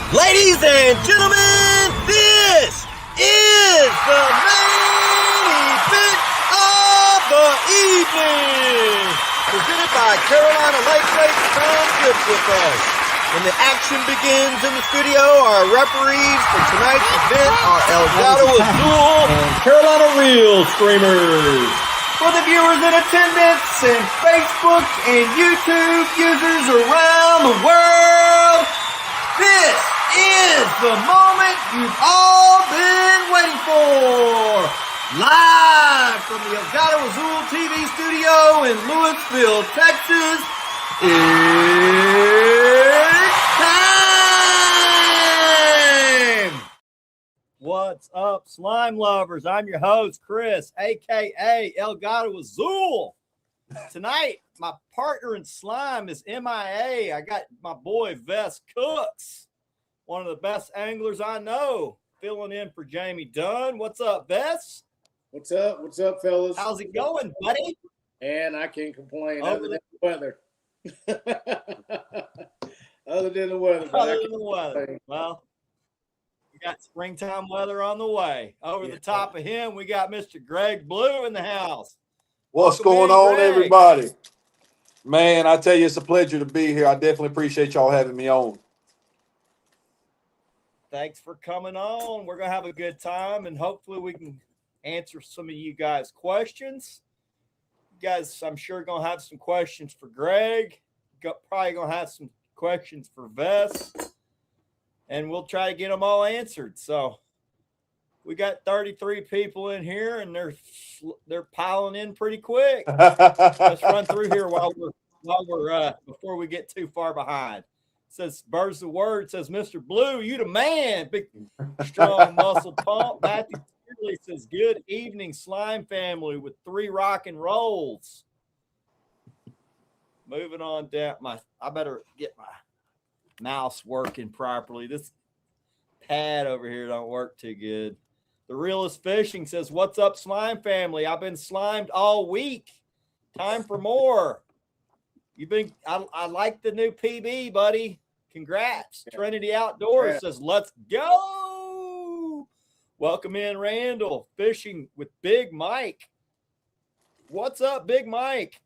Ladies and gentlemen, this is the main event of the evening. Presented by Carolina Lightweight. Come lift with us. When the action begins in the studio, our referees for tonight's event are Elgato Azul and Carolina Real Streamers. For the viewers in attendance and Facebook and YouTube users around the world, this is the moment you've all been waiting for. Live from the Elgato Azul TV studio in Louisville, Texas, it's time! What's up, slime lovers? I'm your host, Chris, a.k.a. Elgato Azul. Tonight, my partner in slime is MIA. I got my boy, Vess Cooks, one of the best anglers I know, filling in for Jamie Dunn. What's up, Vess? What's up? What's up, fellas? How's it going, buddy? And I can't complain other than the weather. Other than the weather. Well, we got springtime weather on the way. Over the top of him, we got Mr. Greg Blue in the house. What's going on, everybody? Man, I tell you, it's a pleasure to be here. I definitely appreciate y'all having me on. Thanks for coming on. We're going to have a good time, and hopefully we can answer some of you guys' questions. You guys, I'm sure, going to have some questions for Greg. Probably going to have some questions for Vess, and we'll try to get them all answered. So we got 33 people in here, and they're piling in pretty quick. Let's run through here while we're before we get too far behind. It says Birds the Word says, Mr. Blue, you the man. Big strong muscle pump. Matthew Shirley says, good evening, slime family with 3 rock and rolls. Moving on down. I better get my mouse working properly. This pad over here don't work too good. The Realist Fishing says, what's up, slime family? I've been slimed all week. Time for more. I like the new PB, buddy. Congrats. Trinity Outdoors says, let's go. Welcome in, Randall. Fishing with Big Mike. What's up, Big Mike?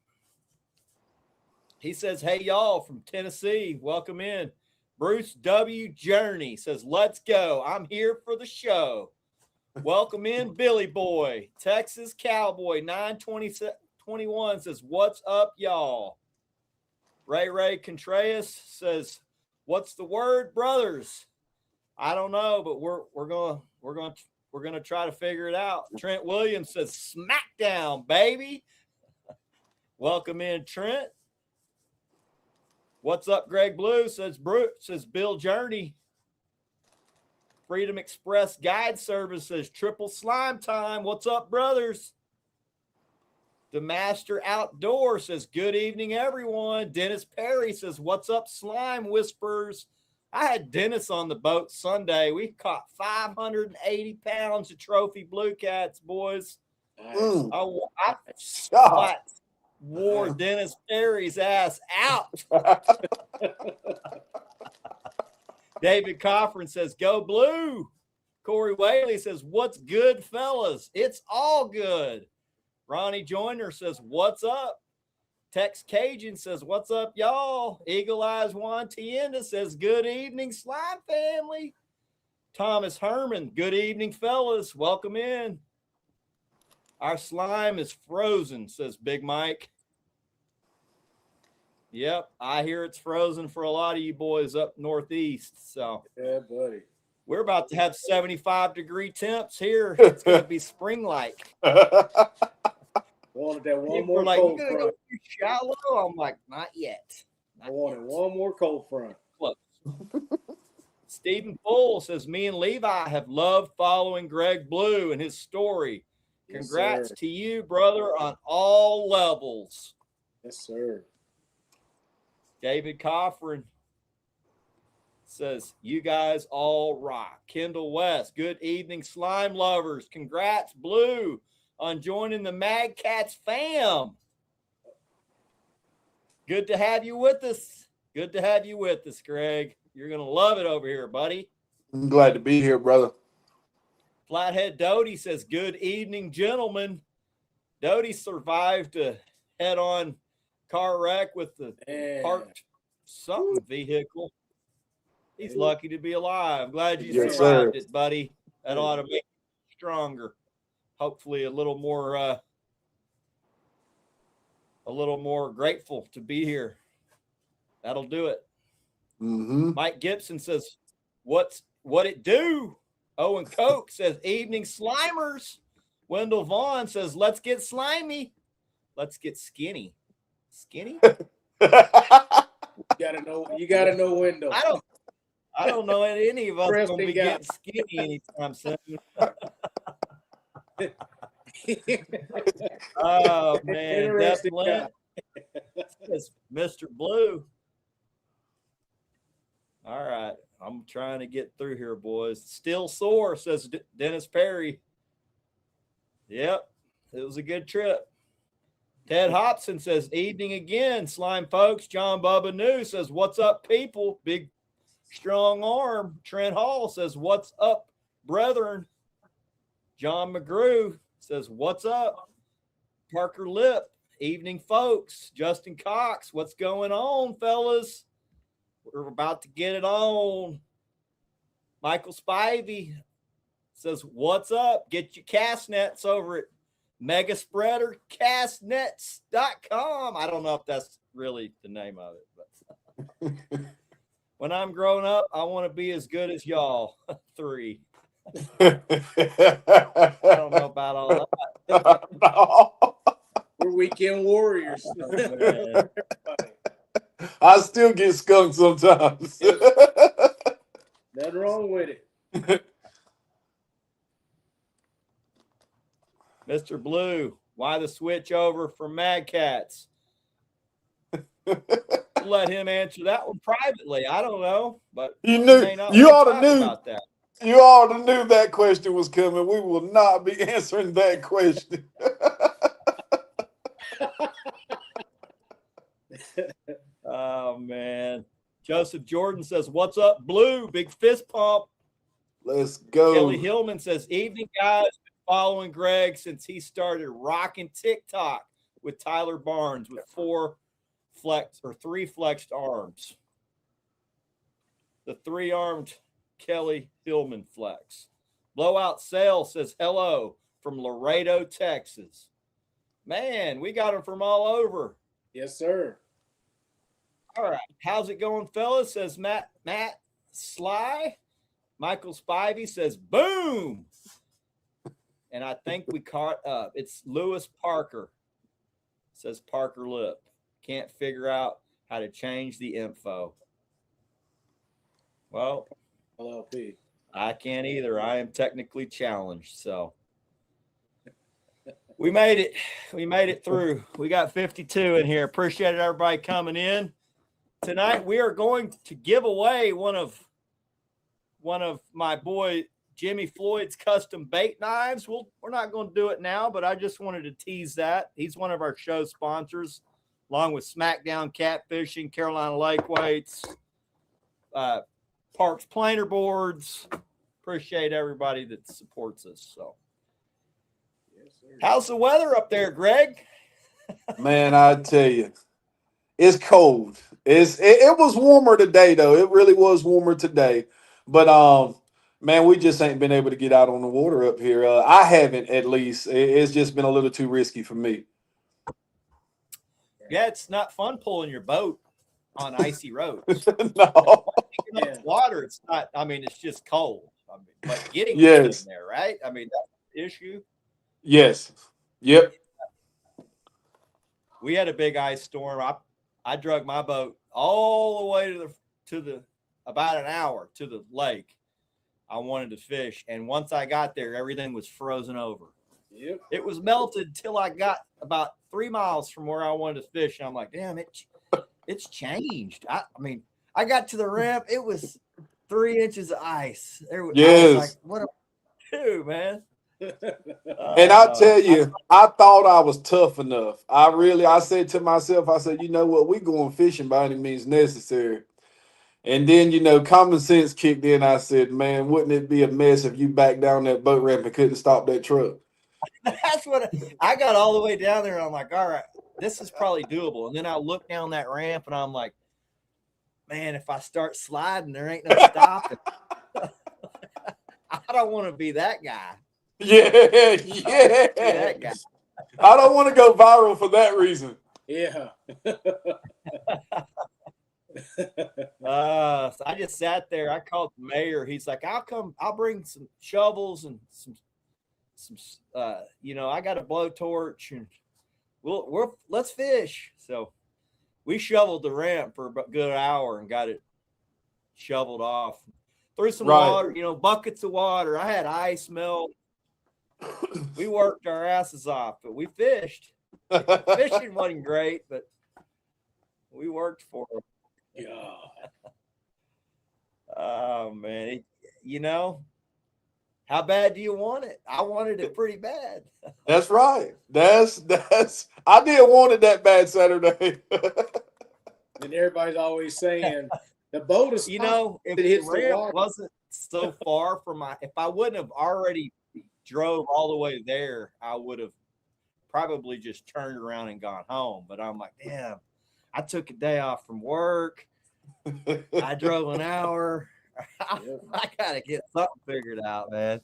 He says, hey, y'all, from Tennessee. Welcome in. Bruce W. Journey says, let's go. I'm here for the show. Welcome in, Billy Boy. Texas Cowboy 92021 says, what's up, y'all? Ray Contreras says, what's the word, brothers? I don't know, but we're gonna try to figure it out. Trent Williams says, smackdown, baby. Welcome in, Trent. What's up, Greg Blue? Says Bill Journey. Freedom Express Guide Service says triple slime time. What's up, brothers? The Master Outdoor says, good evening, everyone. Dennis Perry says, what's up, slime whispers? I had Dennis on the boat Sunday. We caught 580 pounds of trophy blue cats, boys. Nice. I wore Dennis Perry's ass out. David Coffrin says, go blue. Corey Whaley says, what's good, fellas? It's all good. Ronnie Joyner says, what's up? Tex Cajun says, what's up, y'all? Eagle Eyes Juan Tienda says, good evening, slime family. Thomas Herman, good evening, fellas. Welcome in. Our slime is frozen, says Big Mike. Yep, I hear it's frozen for a lot of you boys up northeast. So Yeah, buddy. we're about to have 75-degree temps here. It's going to be spring-like. Wanted that one People more are like, cold you're going to front. go too shallow? I'm like, not yet. I wanted one more cold front. Close. Stephen Full says, me and Levi have loved following Greg Blue and his story. Yes, Congrats sir. to you, brother, on all levels. Yes, sir. David Coffrin says, you guys all rock. Kendall West, good evening, slime lovers. Congrats, Blue, on joining the Mad Cats fam. Good to have you with us. Good to have you with us, Greg. You're gonna love it over here, buddy. I'm glad to be here, brother. Flathead Doty says, "Good evening, gentlemen." Doty survived a head-on car wreck with the parked something vehicle. He's lucky to be alive. Glad you Yes, survived sir. it, buddy. That ought to make you stronger. Hopefully, a little more grateful to be here. That'll do it. Mm-hmm. Mike Gibson says, what it do?" Owen Coke says, "Evening Slimers." Wendell Vaughn says, "Let's get slimy. Let's get skinny." Skinny? You gotta know Wendell. I don't know any of us Interesting gonna be guy. getting skinny anytime soon. Oh man, Interesting guy. says Mr. Blue. All right, I'm trying to get through here, boys. Still sore, says Dennis Perry. Yep, it was a good trip. Ted Hobson says, "Evening again, slime folks." John Bubba New says, "What's up, people? Big strong arm." Trent Hall says, "What's up, brethren?" John McGrew says, "What's up?" Parker Lip, "Evening, folks." Justin Cox, "What's going on, fellas? We're about to get it on." Michael Spivey says, "What's up? Get your cast nets over at megaspreadercastnets.com. I don't know if that's really the name of it, but when I'm grown up, I want to be as good as y'all. 3. I don't know about all that. No. We're weekend warriors. Oh, I still get skunked sometimes. Nothing wrong with it. Mr. Blue, why the switch over from Mad Cats? Let him answer that one privately. I don't know, but You he knew may not you want ought to to talk knew about that. you ought to knew that question was coming. We will not be answering that question. Oh man. Joseph Jordan says, "What's up, Blue? Big fist pump." Let's go. Kelly Hillman says, "Evening, guys. Been following Greg since he started rocking TikTok with Tyler Barnes with 3 flexed arms. The 3-armed Kelly Hillman flex." Blowout Sale says, "Hello from Laredo, Texas." Man, we got them from all over. Yes, sir. All right. How's it going, fellas? Says Matt Sly. Michael Spivey says, "Boom." And I think we caught up. It's Lewis Parker. Says Parker Lip. Can't figure out how to change the info. Well, LLP. I can't either. I am technically challenged. So we made it. We made it through. We got 52 in here. Appreciate everybody coming in. Tonight we are going to give away one of my boy Jimmy Floyd's custom bait knives. We're not going to do it now, but I just wanted to tease that. He's one of our show sponsors, along with SmackDown Catfishing, Carolina Lake Weights, Parks Planer Boards. Appreciate everybody that supports us. So, Yes, sir. how's the weather up there, Greg? Man, I tell you, it's cold. It was warmer today though. It really was warmer today. But man, we just ain't been able to get out on the water up here. I haven't, at least. It's just been a little too risky for me. Yeah, it's not fun pulling your boat on icy roads. No. Yeah. Water, it's not. I mean, it's just cold. I mean, but getting Yes. in there, right? I mean, that's the issue. Yes. Yep. We had a big ice storm. I drug my boat all the way to the about an hour to the lake. I wanted to fish, and once I got there, everything was frozen over. Yep. It was melted till I got about 3 miles from where I wanted to fish, and I'm like, damn, it's changed. I mean, I got to the ramp, it was 3 inches of ice. Yes. I was like, what do I do, man? And I tell you, I thought I was tough enough. I said to myself, I said, you know what, we going fishing by any means necessary. And then, common sense kicked in. I said, man, wouldn't it be a mess if you backed down that boat ramp and couldn't stop that truck? That's what I got all the way down there. And I'm like, all right, this is probably doable. And then I look down that ramp and I'm like, man, if I start sliding, there ain't no stopping. I don't want to be that guy. Yeah. That guy. I don't want to go viral for that reason. Yeah. So I just sat there. I called the mayor. He's like, I'll bring some shovels and some I got a blowtorch and let's fish. So we shoveled the ramp for a good hour and got it shoveled off. Threw some water, buckets of water. I had ice melt. We worked our asses off, but we fished. Fishing wasn't great, but we worked for it. God. Oh man, how bad do you want it? I wanted it pretty bad. That's right. That's I did want it that bad Saturday. And everybody's always saying the boat is if the ramp wasn't so far from if I wouldn't have already drove all the way there, I would have probably just turned around and gone home. But I'm like, damn, I took a day off from work. I drove an hour. I gotta get something figured out, man.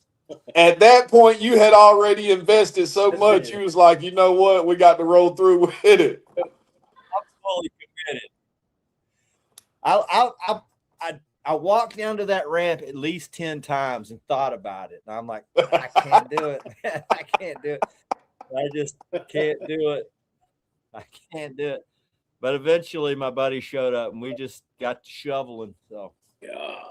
At that point, you had already invested so much. You was like, you know what? We got to roll through with it. I'm fully committed. I walked down to that ramp at least 10 times and thought about it. And I'm like, I can't do it. I can't do it. I just can't do it. I can't do it. But eventually my buddy showed up and we just got to shoveling. So God.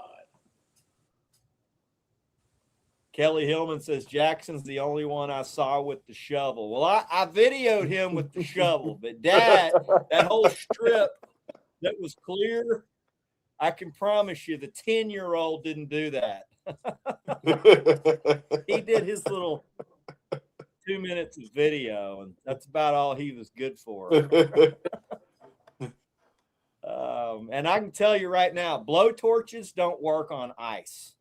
Kelly Hillman says Jackson's the only one I saw with the shovel. Well, I videoed him with the shovel, but Dad, that whole strip that was clear, I can promise you the 10-year-old didn't do that. He did his little 2 minutes of video, and that's about all he was good for. And I can tell you right now, blowtorches don't work on ice.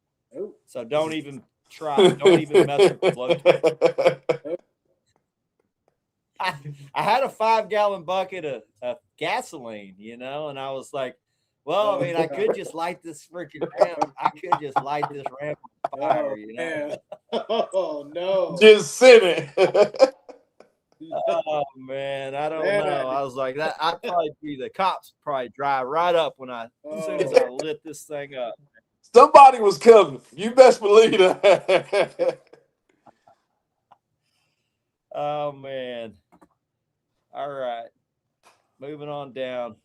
So don't even try. Don't even mess with the blowtorch. I had a 5-gallon bucket of gasoline, and I was like, well, I mean, I could just light this freaking ramp. I could just light this ramp on fire, Oh, no. Just sit it. Oh, man, I don't know. I was like, that. I'd probably the cops probably drive right up as soon as I lit this thing up. Somebody was coming. You best believe that. Oh, man. All right. Moving on down.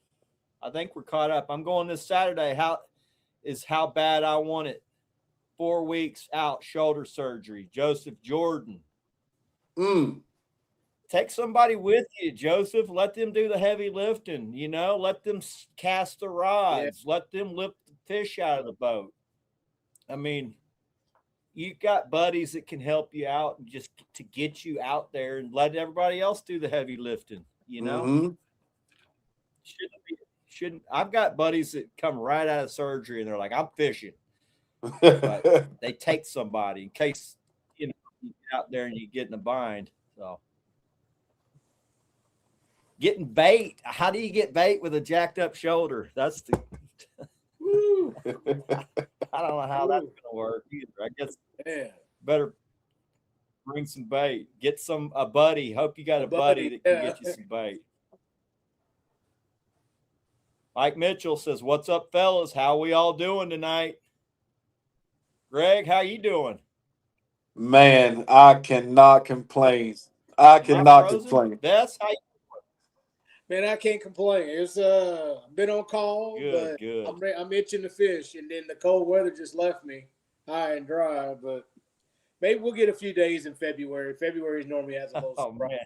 I think we're caught up. I'm going this Saturday. How bad I want it. 4 weeks out, shoulder surgery. Joseph Jordan. Take somebody with you, Joseph. Let them do the heavy lifting. Let them cast the rods. Yeah. Let them lift the fish out of the boat. I mean, you've got buddies that can help you out and just to get you out there and let everybody else do the heavy lifting. Mm-hmm. Shouldn't. I've got buddies that come right out of surgery and they're like, I'm fishing. But they take somebody in case you get out there and you get in a bind. So getting bait. How do you get bait with a jacked up shoulder? That's the I don't know how that's gonna work either. I guess better bring some bait. Get a buddy. Hope you got a buddy that can get you some bait. Mike Mitchell says, "What's up, fellas? How we all doing tonight?" Greg, how you doing? Man, I cannot complain. I cannot complain. Bess, how you doing? Man, I can't complain. It's been on call, but I'm itching to fish, and then the cold weather just left me high and dry. But maybe we'll get a few days in February. February normally has a little surprise.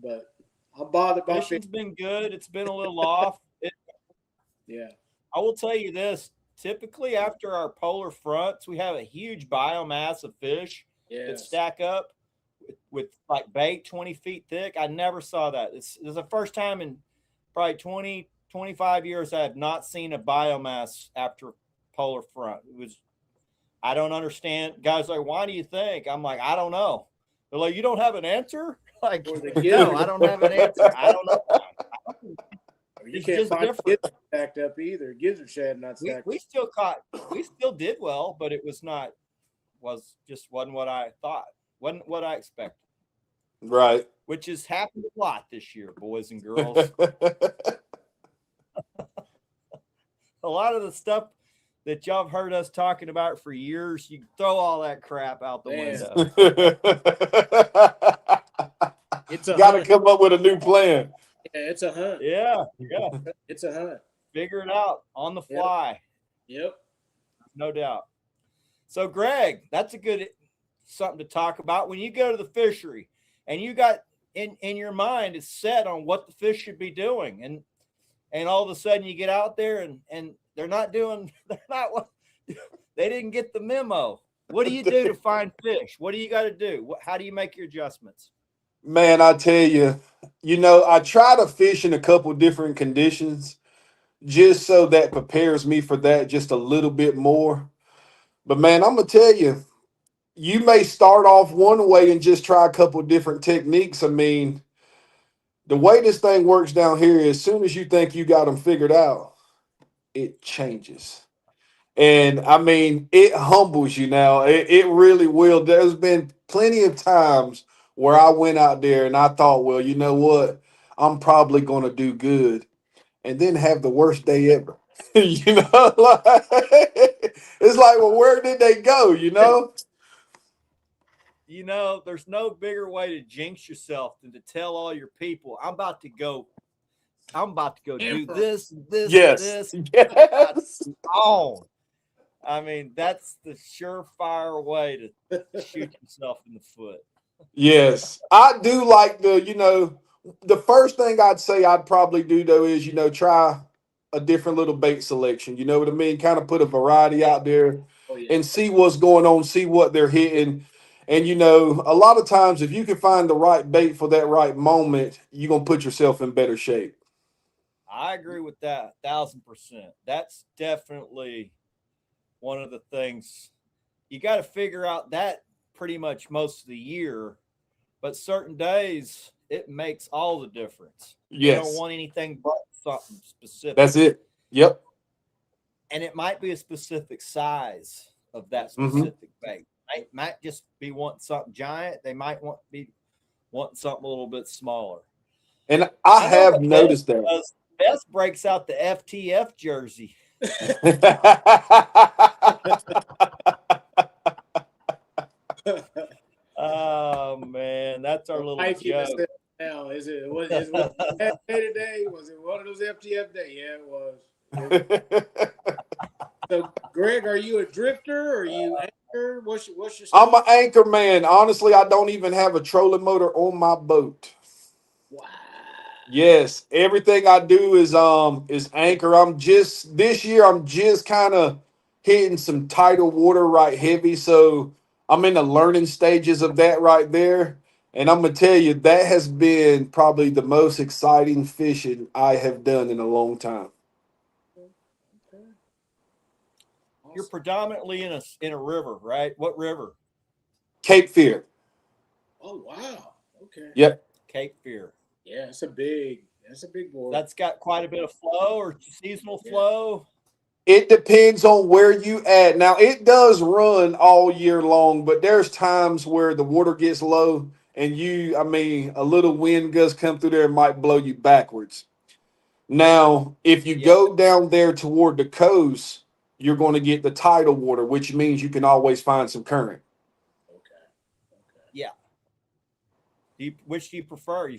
But I'm bothered by fishing's been good. It's been a little off. Yeah. I will tell you this. Typically, after our polar fronts, we have a huge biomass of fish that stack up with like bait 20 feet thick. I never saw that. It's the first time in probably 20, 25 years, I have not seen a biomass after polar front. I don't understand. Guys are like, why do you think? I'm like, I don't know. They're like, you don't have an answer? Like, no, I don't have an answer. I don't know. You can't find it stacked up either. Gizzard shad not stacked. We still did well, but it wasn't what I thought. Wasn't what I expected. Right. Which has happened a lot this year, boys and girls. A lot of the stuff that y'all have heard us talking about for years, you throw all that crap out the window. It's got to come up with a new plan. Yeah, it's a hunt. Yeah. It's a hunt. Figure it out on the fly. Yep. No doubt. So, Greg, that's a good something to talk about. When you go to the fishery and you got in your mind is set on what the fish should be doing, and all of a sudden you get out there and they didn't get the memo. What do you do to find fish? What do you got to do? How do you make your adjustments? Man, I tell you, I try to fish in a couple different conditions just so that prepares me for that just a little bit more. But man, I'm going to tell you, you may start off one way and just try a couple different techniques. I mean, the way this thing works down here, as soon as you think you got them figured out, it changes. And I mean, it humbles you now. It really will. There's been plenty of times where I went out there and I thought, well, you know what? I'm probably going to do good. And then have the worst day ever. It's like, well, where did they go? There's no bigger way to jinx yourself than to tell all your people, I'm about to go do this, yes. on. I mean, that's the surefire way to shoot yourself in the foot. Yes. I do like the first thing I'd say I'd probably do though is, try a different little bait selection. You know what I mean? Kind of put a variety out there and see what's going on, see what they're hitting. And, a lot of times if you can find the right bait for that right moment, you're going to put yourself in better shape. I agree with that 1,000%. That's definitely one of the things you got to figure out that pretty much most of the year, but certain days it makes all the difference. Yes. You don't want anything but something specific. That's it. Yep. And it might be a specific size of that specific bait. They might just be wanting something giant. They might be wanting something a little bit smaller. And I have noticed that. Best breaks out the FTF jersey. Oh man, that's our little joke. Now, was it that day today? Was it one of those FTF days? Yeah, it was. So, Greg, are you a drifter? Or are you anchor? What's your I'm an anchor man. Honestly, I don't even have a trolling motor on my boat. Wow. Yes, everything I do is anchor. This year I'm just kind of hitting some tidal water right heavy, so I'm in the learning stages of that right there. And I'm gonna tell you, that has been probably the most exciting fishing I have done in a long time. Okay. Awesome. You're predominantly in a river, right? What river? Cape Fear. Oh wow. Okay. Yep. Cape Fear. Yeah, it's a big board. That's got quite a bit of flow or seasonal flow. It depends on where you at. Now, it does run all year long, but there's times where the water gets low and a little wind gust come through there and might blow you backwards. Now, if you go down there toward the coast, you're going to get the tidal water, which means you can always find some current. Yeah. Which do you prefer?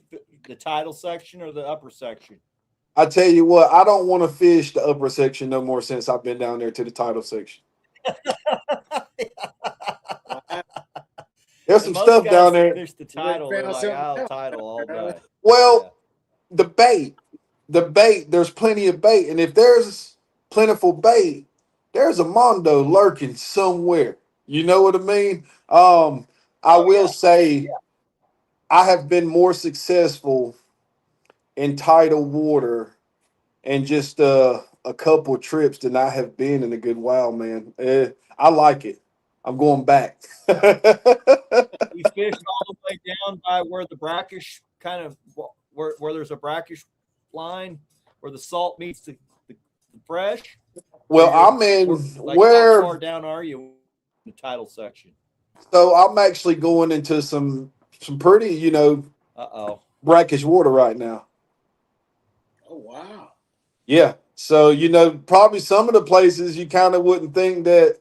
The tidal section or the upper section? I tell you what, I don't want to fish the upper section no more since I've been down there to the tidal section. There's some stuff down there. Fish the tidal. They're like, I'll tidal all day. Well, the bait, there's plenty of bait. And if there's plentiful bait, there's a mondo lurking somewhere. You know what I mean? I will say I have been more successful in tidal water and just a couple of trips that I have been in a good while, man. I like it. I'm going back. We fished all the way down by where the brackish kind of where there's a brackish line where the salt meets the fresh. Well, I'm in Like how where, far down are you in the title section? so I'm actually going into some pretty, brackish water right now. Oh wow. Yeah. So, probably some of the places you kind of wouldn't think that,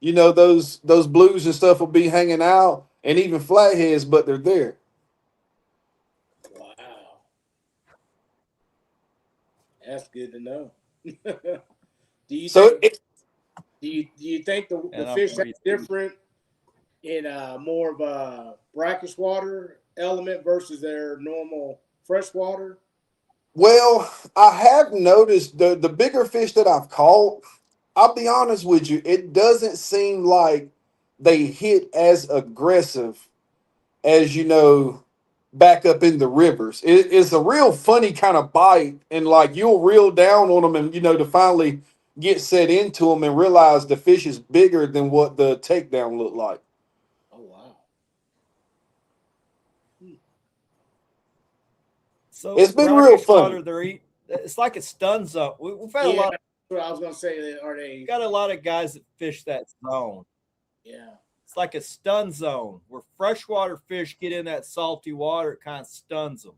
those blues and stuff will be hanging out and even flatheads, but they're there. Wow. That's good to know. Do you So think do you think the fish have different in more of a brackish water element versus their normal freshwater? well, I have noticed the bigger fish that I've caught, I'll be honest with you, it doesn't seem like they hit as aggressive as back up in the rivers. It's a real funny kind of bite, and like you'll reel down on them, and to finally get set into them and realize the fish is bigger than what the takedown looked like. Oh wow. So It's been real water, funny. it's like a stun zone. We've had Yeah, a lot. that's what I was gonna say. Are they? Got a lot of guys that fish that zone. Yeah. It's like a stun zone where freshwater fish get in that salty water. It kind of stuns them.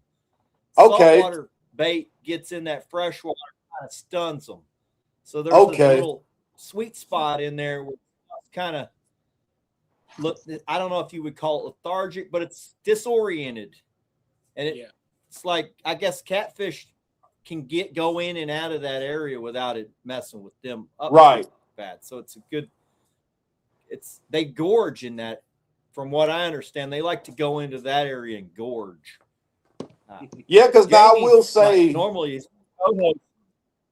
Okay. Saltwater bait gets in that freshwater, kind of stuns them. So there's this Okay. little sweet spot in there where it's kind of look. I don't know if you would call it lethargic, but it's disoriented, and it's like I guess catfish can go in and out of that area without it messing with them up Right. bad. So it's a good. They gorge in that. From what I understand, they like to go into that area and gorge. Yeah, because now I will say normally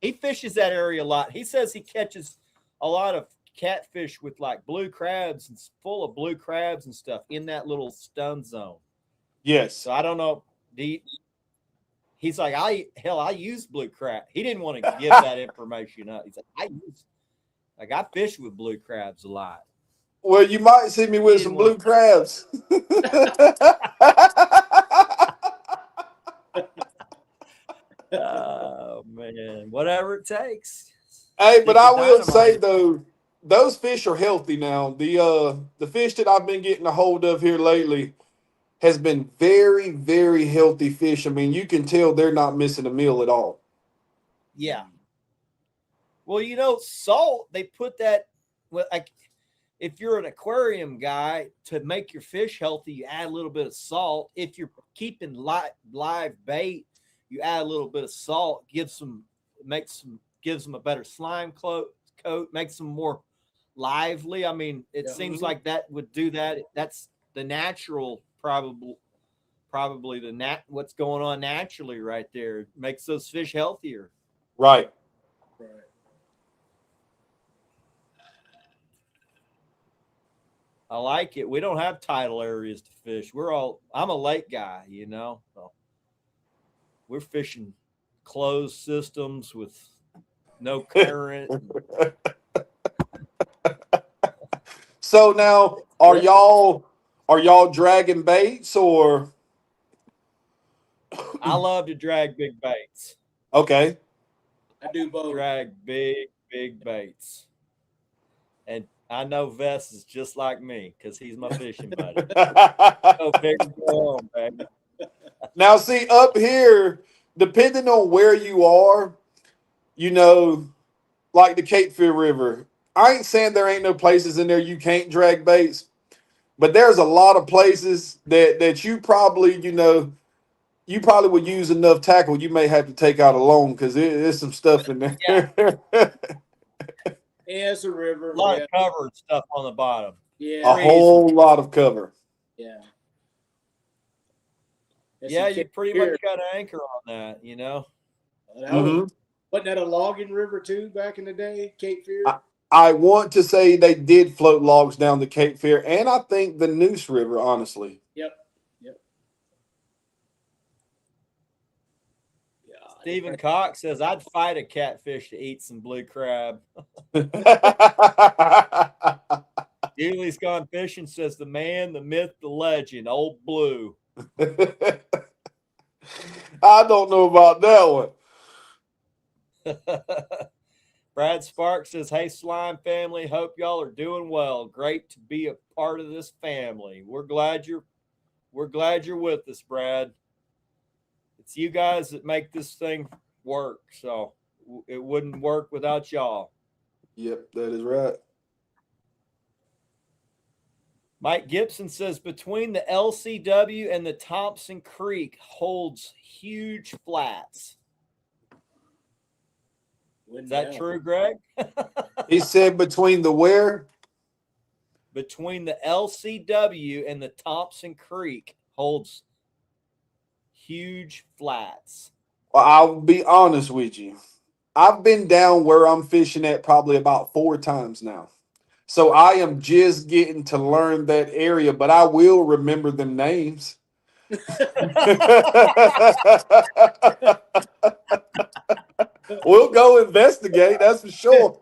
he fishes that area a lot. He says he catches a lot of catfish with like blue crabs and full of blue crabs and stuff in that little stun zone. yes. So I don't know. He's like, I use blue crab. He didn't want to give that information up. He's like, I fish with blue crabs a lot. Well, you might see me with some blue crabs. Oh man, whatever it takes. Hey, but I will say though, those fish are healthy now. The fish that I've been getting a hold of here lately has been very, very healthy fish. I mean, you can tell they're not missing a meal at all. Yeah. Well, salt, they put that like if you're an aquarium guy, to make your fish healthy, you add a little bit of salt. If you're keeping live bait, you add a little bit of salt, gives them a better slime coat, makes them more lively. I mean, it seems like that would do that. That's the natural, probably what's going on naturally right there. It makes those fish healthier. Right. I like it. We don't have tidal areas to fish. I'm a lake guy, So we're fishing closed systems with no current. So now, are y'all dragging baits or? I love to drag big baits. Okay. I do both. Drag big baits. And I know Vess is just like me because he's my fishing buddy. Oh, big on, baby. Now, see, up here, depending on where you are, like the Cape Fear River, I ain't saying there ain't no places in there you can't drag baits, but there's a lot of places that you probably, you probably would use enough tackle you may have to take out alone because there's some stuff in there. Yeah. Yeah, it's a river. A lot of cover and stuff on the bottom. Yeah. A whole lot of cover. Yeah. Yeah, you pretty much got an anchor on that, Mm-hmm. Wasn't that a logging river too back in the day, Cape Fear? I want to say they did float logs down the Cape Fear, and I think the Noose River, honestly. Yep. Yeah, Stephen Cox says, I'd fight a catfish to eat some blue crab. Julie's Gone Fishing says, the man, the myth, the legend, Old Blue. I don't know about that one. Brad Sparks says, hey, Slime family, hope y'all are doing well. Great to be a part of this family. We're glad you're with us, Brad. It's you guys that make this thing work, so it wouldn't work without y'all. Yep, that is right. Mike Gibson says, between the LCW and the Thompson Creek holds huge flats. Is that true, Greg? He said between the where? Between the LCW and the Thompson Creek holds huge flats. Well, I'll be honest with you. I've been down where I'm fishing at probably about 4 times now. So I am just getting to learn that area, but I will remember them names. We'll go investigate, that's for sure.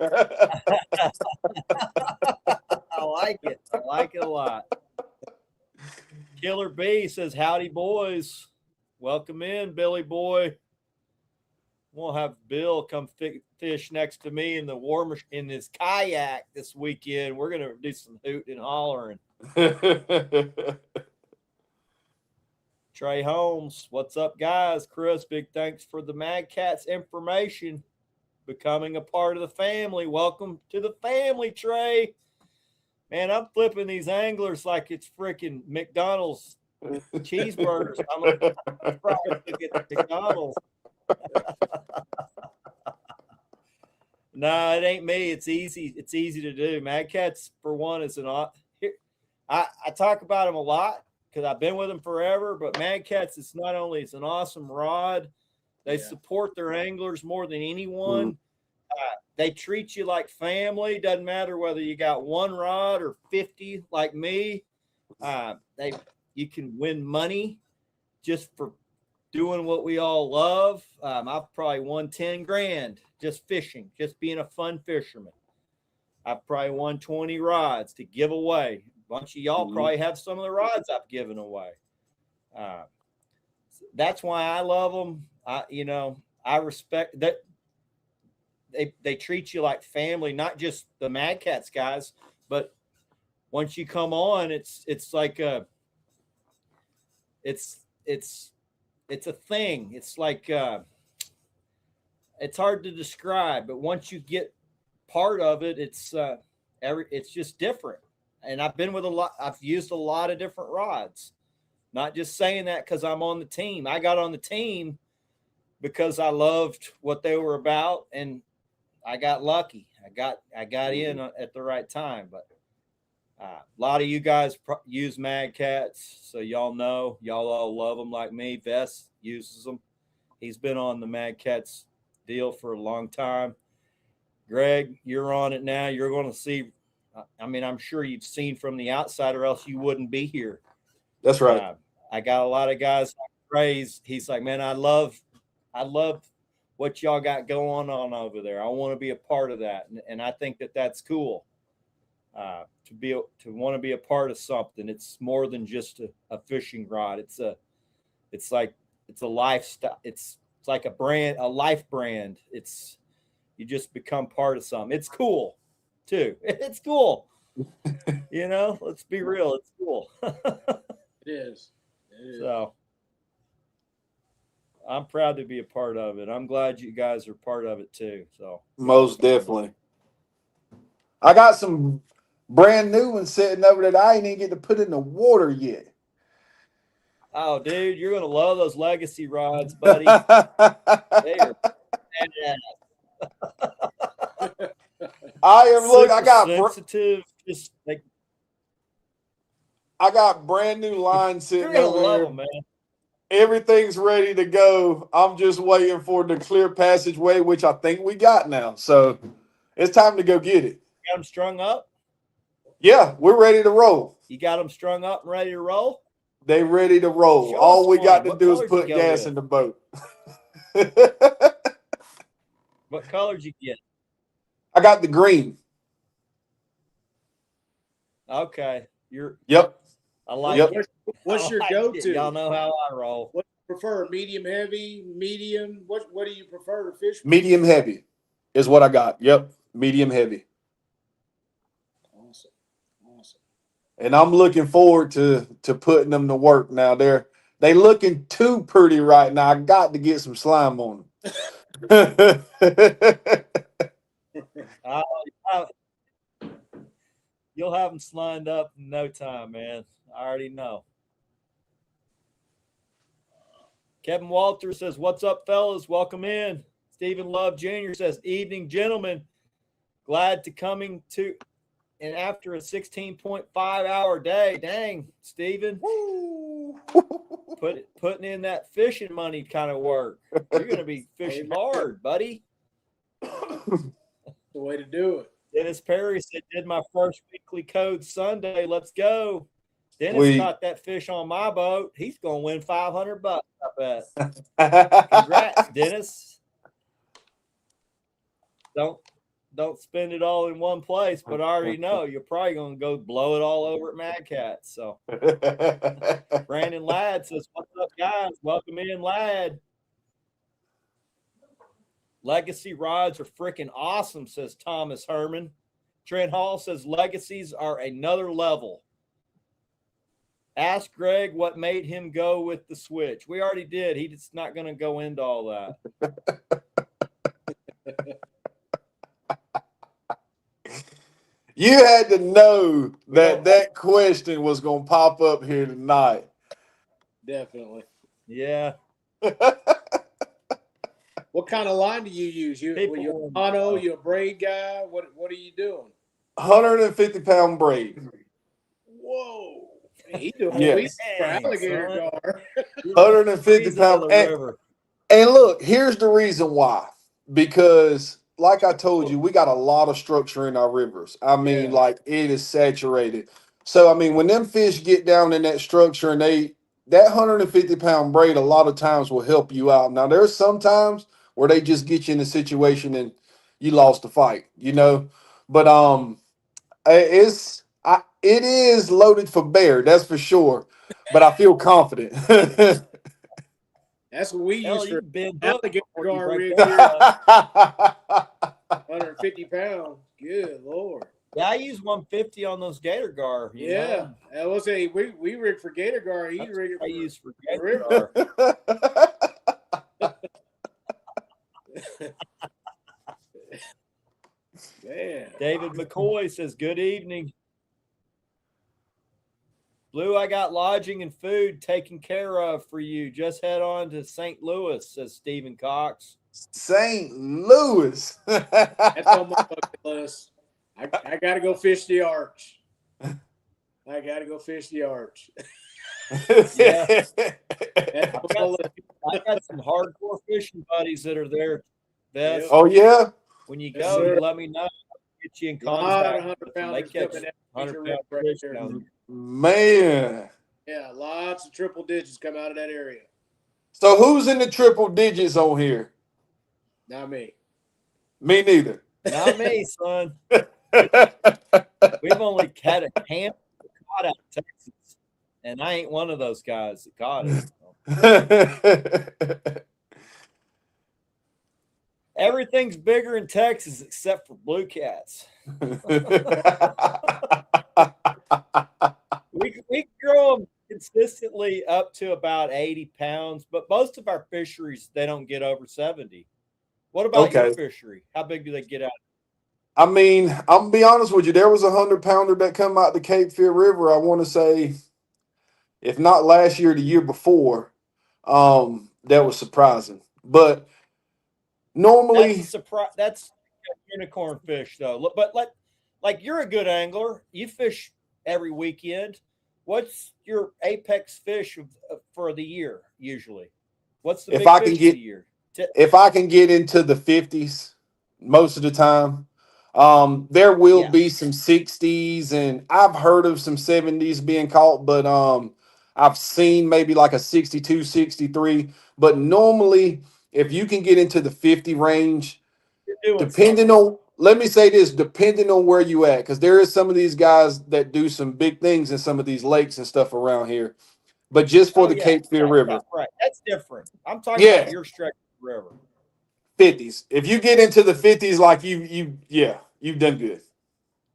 I like it. I like it a lot. Killer B says, howdy, boys. Welcome in, Billy boy. We'll have Bill come fish next to me in the warmer in his kayak this weekend. We're going to do some hooting and hollering. Trey Holmes, what's up, guys? Chris, big thanks for the Mad Cats information. Becoming a part of the family. Welcome to the family, Trey. Man, I'm flipping these anglers like it's freaking McDonald's cheeseburgers. I'm going to probably get McDonald's. No, it ain't me. It's easy. It's easy to do. Mad Cats, for one, is I talk about them a lot because I've been with them forever. But Mad Cats, it's not only it's an awesome rod, they support their anglers more than anyone. They treat you like family. Doesn't matter whether you got one rod or 50 like me. You can win money just for doing what we all love. I've probably won 10 grand just fishing, just being a fun fisherman. I've probably won 20 rods to give away. A bunch of y'all probably have some of the rods I've given away. That's why I love them. I respect that. They treat you like family, not just the Mad Cats guys, but once you come on, it's like it's a thing. It's like it's hard to describe, but once you get part of it, it's just different. And I've been with I've used a lot of different rods. Not just saying that because I'm on the team. I got on the team because I loved what they were about, and I got lucky. I got in at the right time. But a lot of you guys use Mad Cats, so y'all know. Y'all all love them like me. Vess uses them. He's been on the Mad Cats deal for a long time. Greg, you're on it now. You're going to see. I mean, I'm sure you've seen from the outside, or else you wouldn't be here. That's right. I got a lot of guys praise. He's like, man, I love what y'all got going on over there. I want to be a part of that. And I think that's cool. To want to be a part of something. It's more than just a fishing rod. It's a lifestyle. It's like a brand, a life brand. You just become part of something. It's cool too. It's cool. Let's be real. It's cool. It is. So I'm proud to be a part of it. I'm glad you guys are part of it too. So most definitely. I got some brand new ones sitting over that I ain't even get to put in the water yet. Oh, dude, you're gonna love those legacy rods, buddy. They are I got sensitive. Just like I got brand new lines sitting over there. Them, man. Everything's ready to go. I'm just waiting for the clear passageway, which I think we got now. So it's time to go get it. Got them strung up? Yeah, we're ready to roll. You got them strung up and ready to roll? They ready to roll. All we got to do is put gas in the boat. What color did you get? I got the green. Okay. Yep. I like it. What's your go-to? Y'all know how I roll. What do you prefer? Medium heavy, medium? What do you prefer to fish with? Medium heavy is what I got. Yep. Medium heavy. Awesome. And I'm looking forward to putting them to work now. They looking too pretty right now. I got to get some slime on them. You'll have them slimed up in no time, man. I already know. Kevin Walter says, "What's up, fellas? Welcome in." Stephen Love Jr. says, "Evening, gentlemen. Glad to coming to and after a 16.5-hour day." Dang, Stephen. Putting in that fishing money kind of work. You're going to be fishing hard, buddy. The way to do it. Dennis Perry said, "Did my first weekly code Sunday. Let's go." Dennis caught that fish on my boat. He's going to win $500, I bet. Congrats, Dennis. Don't spend it all in one place, but I already know you're probably going to go blow it all over at Mad Cat. So Brandon Ladd says, "What's up, guys? Welcome in, Ladd." Legacy rods are freaking awesome, says Thomas Herman. Trent Hall says, "Legacies are another level." Ask Greg what made him go with the switch. We already did. He's not going to go into all that. You had to know that question was going to pop up here tonight. Definitely. Yeah. What kind of line do you use? You're a mono, you're a braid guy? What are you doing? 150-pound braid. Whoa. He doing for alligator gar. 150-pound. And look, here's the reason why. Because, like I told you, we got a lot of structure in our rivers. I mean, like, it is saturated. So, I mean, when them fish get down in that structure and that 150-pound braid a lot of times will help you out. Now, there's some times where they just get you in a situation and you lost the fight, you know. But it is loaded for bear, that's for sure. But I feel confident. That's what we use for alligator gar rig here. 150 pounds. Good Lord. Yeah, I use 150 on those gator gar. Yeah, I will say we rig for gator gar. He's rigging for use for gator gar. Man. David McCoy says, "Good evening. Blue, I got lodging and food taken care of for you. Just head on to St. Louis," says Stephen Cox. St. Louis. That's on my bucket list. I got to go fish the arch. I got to go fish the arch. Yeah. I got some hardcore fishing buddies that are there. Yep. Oh, yeah? When you go, you let me know. Get you in contact. 100-pounders they catch 100-pound fish down here. Man. Yeah, lots of triple digits come out of that area. So who's in the triple digits on here? Not me. Me neither. Not me, son. We've only had a handful caught out of Texas, and I ain't one of those guys that caught it. Everything's bigger in Texas except for blue cats. we grow them consistently up to about 80 pounds, but most of our fisheries, they don't get over 70. What about your fishery? How big do they get out? I mean, I'm going to be honest with you. There was a 100-pounder that come out the Cape Fear River, I want to say, if not last year, the year before. That was surprising. But normally that's a unicorn fish, though. But like you're a good angler. You fish every weekend. What's your apex fish for the year usually? What's the big fish of the year? If I can get into the 50s most of the time, there will be some 60s, and I've heard of some 70s being caught, but I've seen maybe like a 62, 63. But normally if you can get into the 50 range, depending on, let me say this, depending on where you at, because there is some of these guys that do some big things in some of these lakes and stuff around here. But just for the Cape Fear River. Right. That's different. I'm talking Yeah. about your stretch of the river. 50s. If you get into the 50s, like you've done good.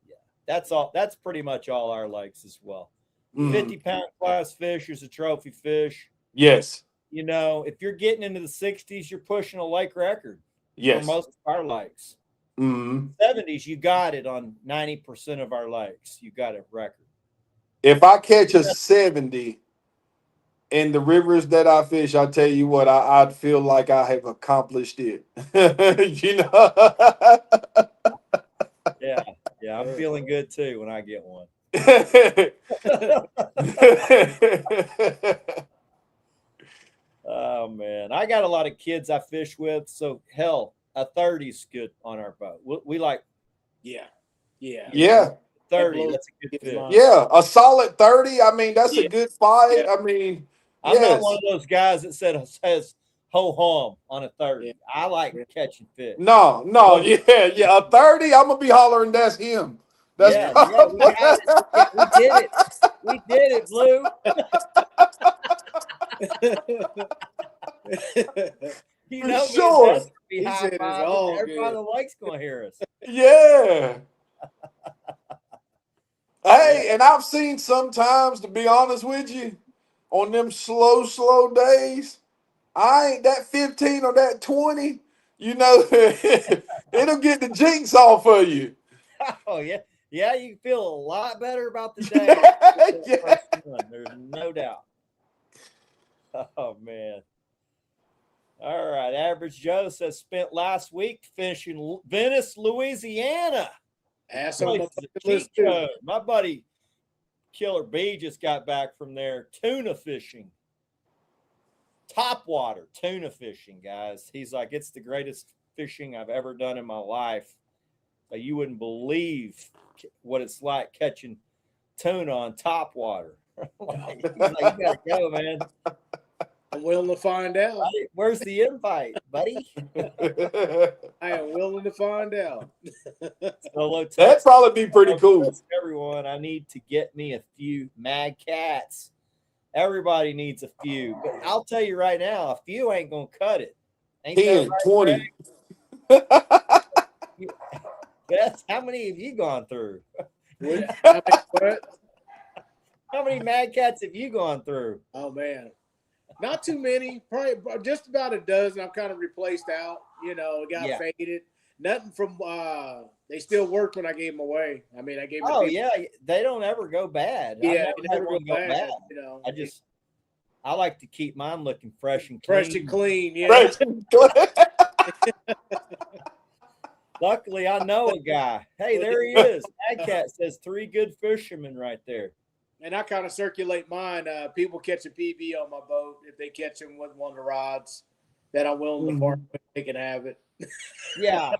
Yeah. That's all. That's pretty much all our lakes as well. 50-pound class fish is a trophy fish. Yes. You know, if you're getting into the 60s, you're pushing a lake record. Yes. For most of our lakes. 70s, you got it on 90% of our lakes. You got a record. If I catch a 70 in the rivers that I fish, I tell you what, I'd feel like I have accomplished it. You know? Yeah, I'm feeling good too when I get one. Oh man, I got a lot of kids I fish with, so hell, a 30's good on our boat. We like, yeah, 30. That's a good fish. Yeah, a solid 30. I mean, that's a good fight. I mean, I'm not one of those guys that says ho hum on a 30. I like catching fish. No, a 30. I'm gonna be hollering. That's him. That's we got it. We did it. We did it, Blue. You know, sure. He said it's all everybody on the lake's gonna hear us. Yeah. Hey, and I've seen sometimes, to be honest with you, on them slow days, I ain't that 15 or that 20. You know, it'll get the jinx off of you. Oh yeah. Yeah, you feel a lot better about the day. Yeah. There's no doubt. Oh man. All right. Average Joe says spent last week fishing Venice, Louisiana. My buddy Killer B just got back from there tuna fishing. Top water tuna fishing, guys. He's like, it's the greatest fishing I've ever done in my life. You wouldn't believe what it's like catching tuna on top water. Like, you gotta go, man. I'm willing to find out. Buddy, where's the invite, buddy? I am willing to find out. That'd probably be pretty cool. Everyone, I need to get me a few mad cats. Everybody needs a few. But I'll tell you right now, a few ain't going to cut it. Ain't 10, right, 20. Beth, how many have you gone through? How many mad cats have you gone through? Oh, man. Not too many. Probably just about a dozen. I've kind of replaced out. You know, got faded. Nothing from they still worked when I gave them away. I mean, I gave them. Oh yeah, they don't ever go bad. Yeah, they never go bad. You know, I like to keep mine looking fresh and clean. Yeah. Fresh and clean. Luckily, I know a guy. Hey, there he is. Mad Cat says 3 good fishermen right there. And I kind of circulate mine. People catch a PB on my boat if they catch them with one of the rods that I'm willing to part with, they can have it. Yeah.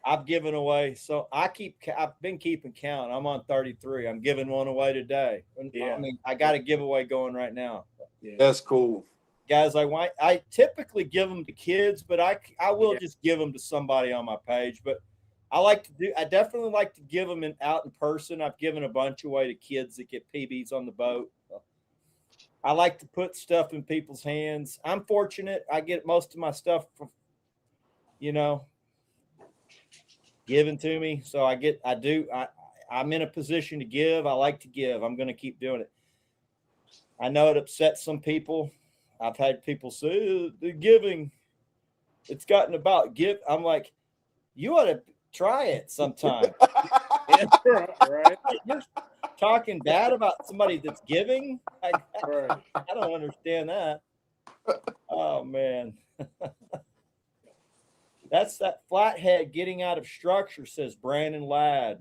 I've given away. So I've been keeping count. I'm on 33. I'm giving one away today. I mean, I got a giveaway going right now. Yeah. That's cool. Guys, I typically give them to kids, but I will just give them to somebody on my page. But I definitely like to give them out in person. I've given a bunch away to kids that get PBs on the boat. I like to put stuff in people's hands. I'm fortunate. I get most of my stuff from, given to me. So I'm in a position to give. I like to give. I'm going to keep doing it. I know it upsets some people. I've had people say the giving, it's gotten about give. I'm like, you ought to try it sometime. Right. You're talking bad about somebody that's giving. I don't understand that. Oh man. That's that flathead getting out of structure, says Brandon Ladd.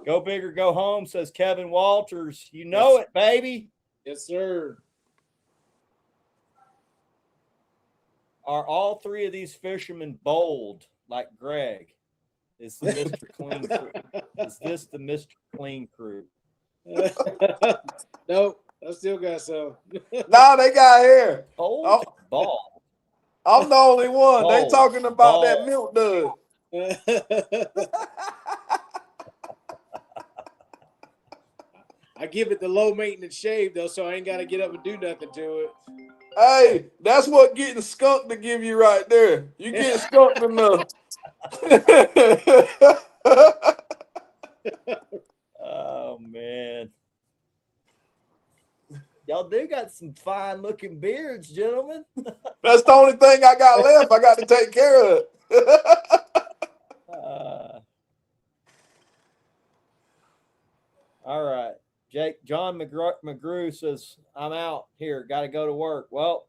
Go big or go home, says Kevin Walters. You know it, baby. Yes, sir. Are all 3 of these fishermen bold like Greg? Is the Mr. Clean crew? Is this the Mr. Clean crew? Nope, I still got some. No, they got hair. Bold, bald. I'm the only one. They talking about that milk dud. I give it the low maintenance shave though, so I ain't got to get up and do nothing to it. Hey, that's what getting skunked to give you right there. You get skunked enough. Oh man. Y'all do got some fine looking beards, gentlemen. That's the only thing I got left. I got to take care of it. All right. John McGrew says, I'm out here. Got to go to work. Well,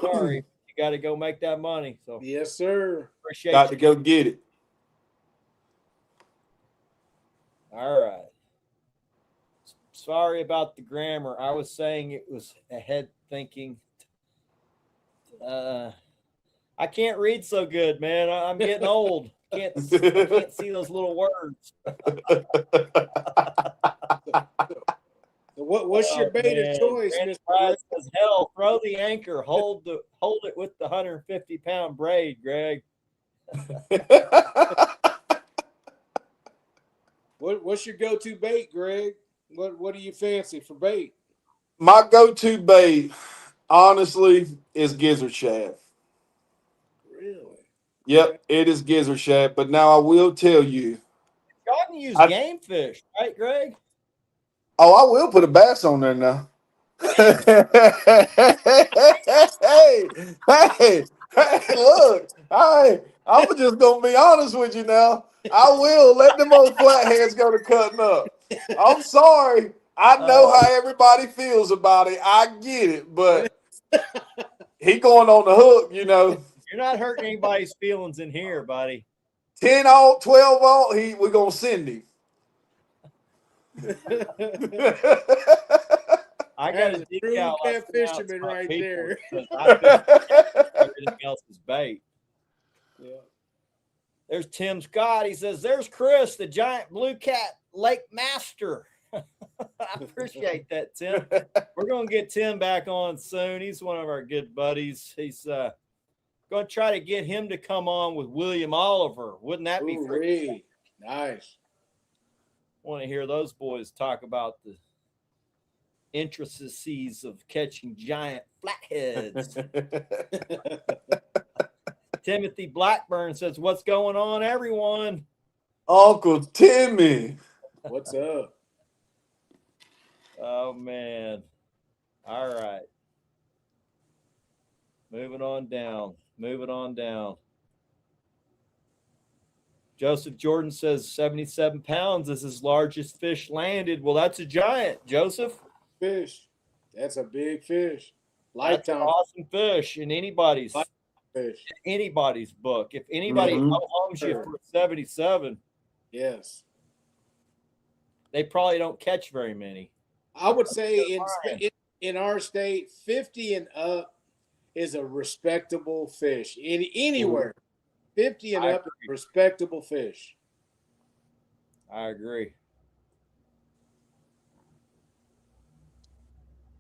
sorry. You got to go make that money. So yes, sir. Appreciate got to go get it. All right. Sorry about the grammar. I was saying it was ahead thinking. I can't read so good, man. I'm getting old. I can't see those little words. What's your bait of choice, Mr. Says, hell, throw the anchor. Hold it with the 150-pound braid, Greg. What's your go-to bait, Greg? What do you fancy for bait? My go-to bait, honestly, is gizzard shad. Really? Yep, it is gizzard shad. But now I will tell you, y'all can use game fish, right, Greg? Oh, I will put a bass on there now. hey, look, I'm just gonna be honest with you now. I will let them old flatheads go to cutting up. I'm sorry. I know how everybody feels about it. I get it, but he going on the hook, you know. You're not hurting anybody's feelings in here, buddy. 10 out, 12 out, we're gonna send him. I got a true catfisherman right there. Everything else is bait. Yeah. There's Tim Scott. He says, "There's Chris, the giant blue cat lake master." I appreciate that, Tim. We're gonna get Tim back on soon. He's one of our good buddies. He's going to try to get him to come on with William Oliver. Wouldn't that be freaking nice? Want to hear those boys talk about the intricacies of catching giant flatheads. Timothy Blackburn says, "What's going on, everyone?" Uncle Timmy. What's up? Oh, man. All right. Moving on down. Joseph Jordan says 77 pounds is his largest fish landed. Well, that's a giant, Joseph. Fish. That's a big fish. Lifetime. That's an awesome fish in anybody's book. If anybody owns you for 77, yes, they probably don't catch very many. I would say in our state, 50 and up is a respectable fish. Anywhere, 50 and up is a respectable fish. I agree.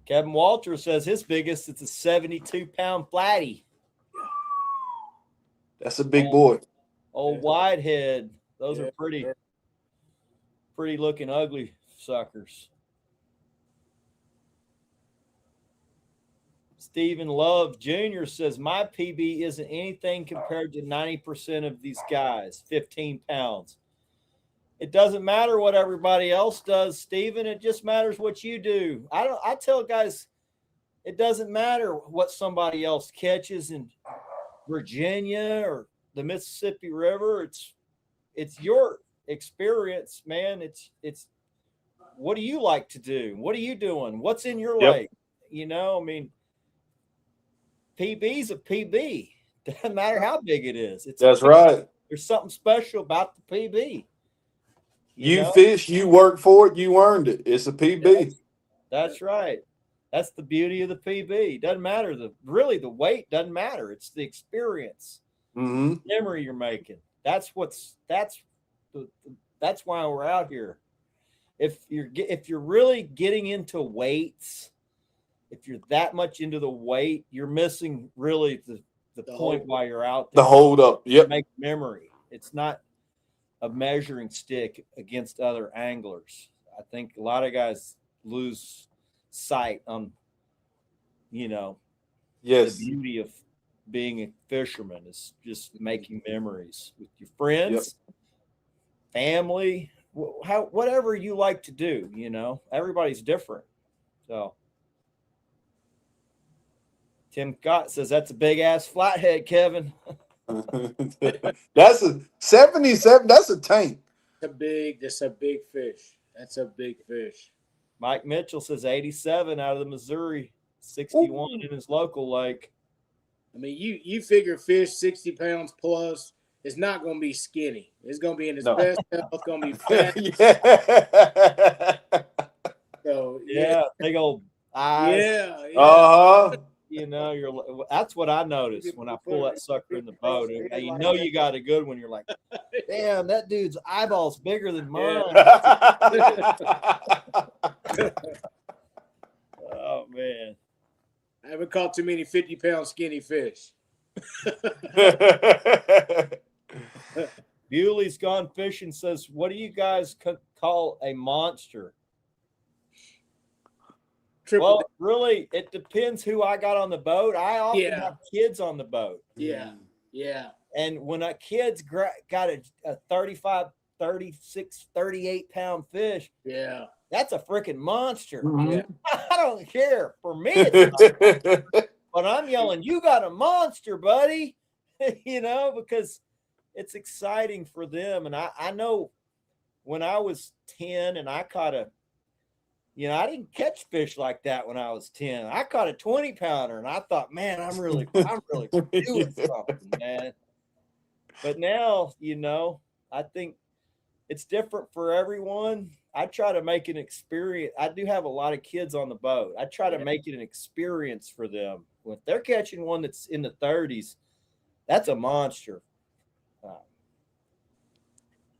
Kevin Walter says his biggest, it's a 72-pound flatty. That's a big boy. Old wide head. Those are pretty looking ugly suckers. Stephen Love Jr. says, my PB isn't anything compared to 90% of these guys, 15 pounds. It doesn't matter what everybody else does, Stephen. It just matters what you do. I tell guys, it doesn't matter what somebody else catches in Virginia or the Mississippi River. It's your experience, man. It's what do you like to do? What are you doing? What's in your lake? You know, I mean, PB's a PB. Doesn't matter how big it is. That's right. There's something special about the PB. You fish, you work for it, you earned it. It's a PB. That's right. That's the beauty of the PB. Doesn't matter the weight doesn't matter. It's the experience, the memory you're making. That's why we're out here. If you're really getting into weights, if you're that much into the weight, you're missing really the point while you're out there. The hold up. Yep. Make memory. It's not a measuring stick against other anglers. I think a lot of guys lose sight on, yes, the beauty of being a fisherman is just making memories with your friends, family, whatever you like to do. Everybody's different. So Tim Scott says that's a big ass flathead, Kevin. That's a 77. That's a tank. That's a big fish. That's a big fish. Mike Mitchell says 87 out of the Missouri, 61 in his local lake. I mean, you figure fish 60 pounds plus is not going to be skinny. It's going to be in its best health. It's going to be fat. So big old eyes. Yeah. That's what I noticed when I pull that sucker in the boat. You got a good one. You're like, damn, that dude's eyeball's bigger than mine. Oh man, I haven't caught too many 50-pound skinny fish. Bewley's Gone Fishing says, what do you guys call a monster? Well, really, it depends who I got on the boat. I often have kids on the boat. Yeah. And when a kid's got a 35, 36, 38-pound fish, that's a freaking monster. Mm-hmm. I don't care. For me, it's not. But I'm yelling, you got a monster, buddy. Because it's exciting for them. And I know when I was 10 and I caught I didn't catch fish like that when I was 10. I caught a 20-pounder and I thought, man, I'm really doing something, man. But now, I think it's different for everyone. I try to make an experience. I do have a lot of kids on the boat. I try to make it an experience for them. If they're catching one that's in the 30s, that's a monster.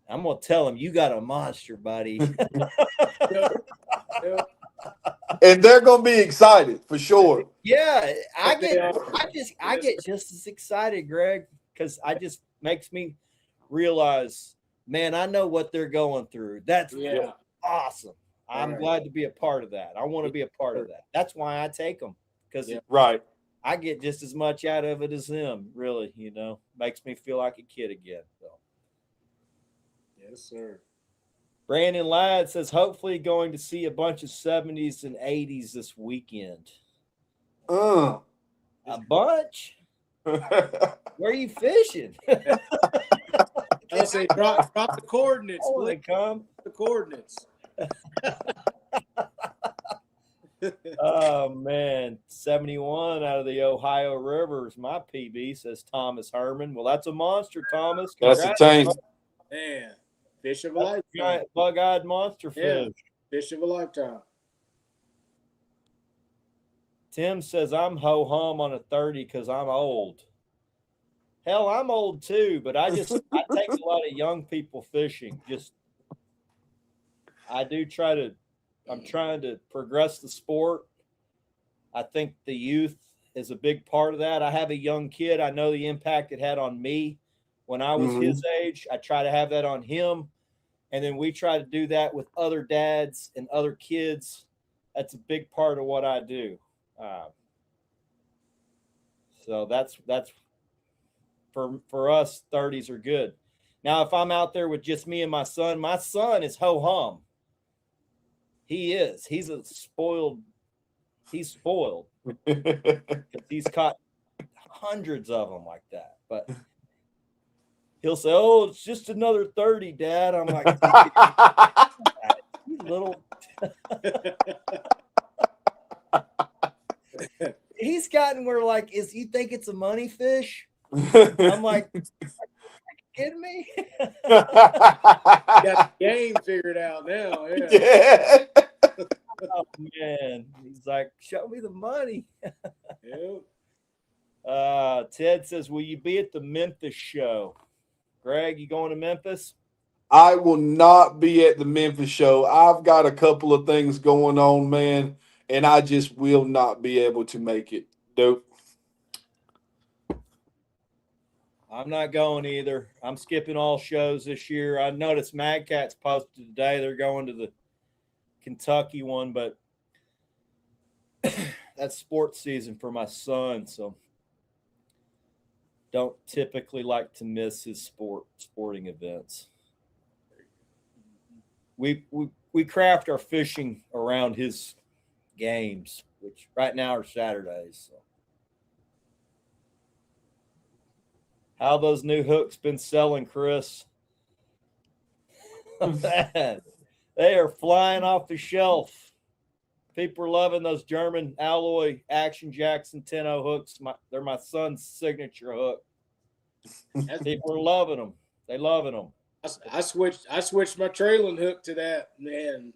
I'm going to tell them, you got a monster, buddy. And they're going to be excited for sure. Yeah, I get just as excited, Greg, because I just makes me realize, man, I know what they're going through. That's awesome. I'm glad to be a part of that. I want to be a part of that. That's why I take them, because I get just as much out of it as them. Really, makes me feel like a kid again. So. Yes, sir. Brandon Ladd says, hopefully going to see a bunch of 70s and 80s this weekend. A bunch? Where are you fishing? I say drop the coordinates. Come. The coordinates. Oh, man. 71 out of the Ohio River is my PB, says Thomas Herman. Well, that's a monster, Thomas. That's a tank. Man. Fish of a lifetime. Bug-eyed monster fish. Fish of a lifetime. Tim says, I'm ho-hum on a 30 because I'm old. Hell, I'm old too, but I take a lot of young people fishing. I'm trying to progress the sport. I think the youth is a big part of that. I have a young kid. I know the impact it had on me when I was his age. I try to have that on him. And then we try to do that with other dads and other kids. That's a big part of what I do. So that's for us, 30s are good. Now, if I'm out there with just me and my son is ho-hum. He is. He's spoiled. He's caught hundreds of them like that. But he'll say, oh, it's just another 30, Dad. I'm like, you little. He's gotten where, like, you think it's a money fish? I'm like, are you kidding me? Got the game figured out now. Yeah. Oh, man. He's like, show me the money. Ted says, will you be at the Memphis show? Greg, you going to Memphis? I will not be at the Memphis show. I've got a couple of things going on, man. and I just will not be able to make it. Dope. I'm not going either. I'm skipping all shows this year. I noticed Mad Cat's posted today they're going to the Kentucky one, but that's sports season for my son, so don't typically like to miss his sporting events. We craft our fishing around his games, which right now are Saturdays. So. How those new hooks been selling, Chris? Man, they are flying off the shelf. People are loving those German alloy Action Jackson 10-0 hooks. They're my son's signature hook. People are loving them. They loving them. I switched my trailing hook to that, man.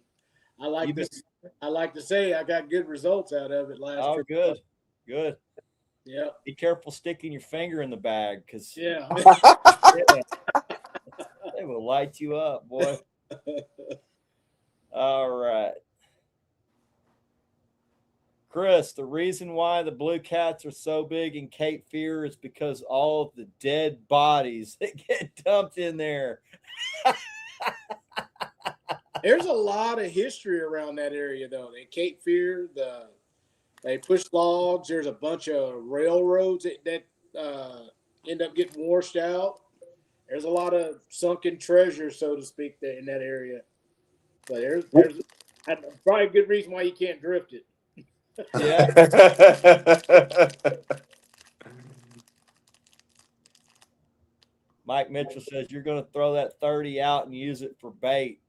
I like to say I got good results out of it last trip. Good. Yeah. Be careful sticking your finger in the bag, because yeah, they will light you up, boy. All right. Chris, the reason why the blue cats are so big in Cape Fear is because all of the dead bodies that get dumped in there. There's a lot of history around that area, though. They Cape Fear, they push logs. There's a bunch of railroads that end up getting washed out. There's a lot of sunken treasure, so to speak, there in that area. But there's probably a good reason why you can't drift it. Yeah. Mike Mitchell says you're going to throw that 30 out and use it for bait.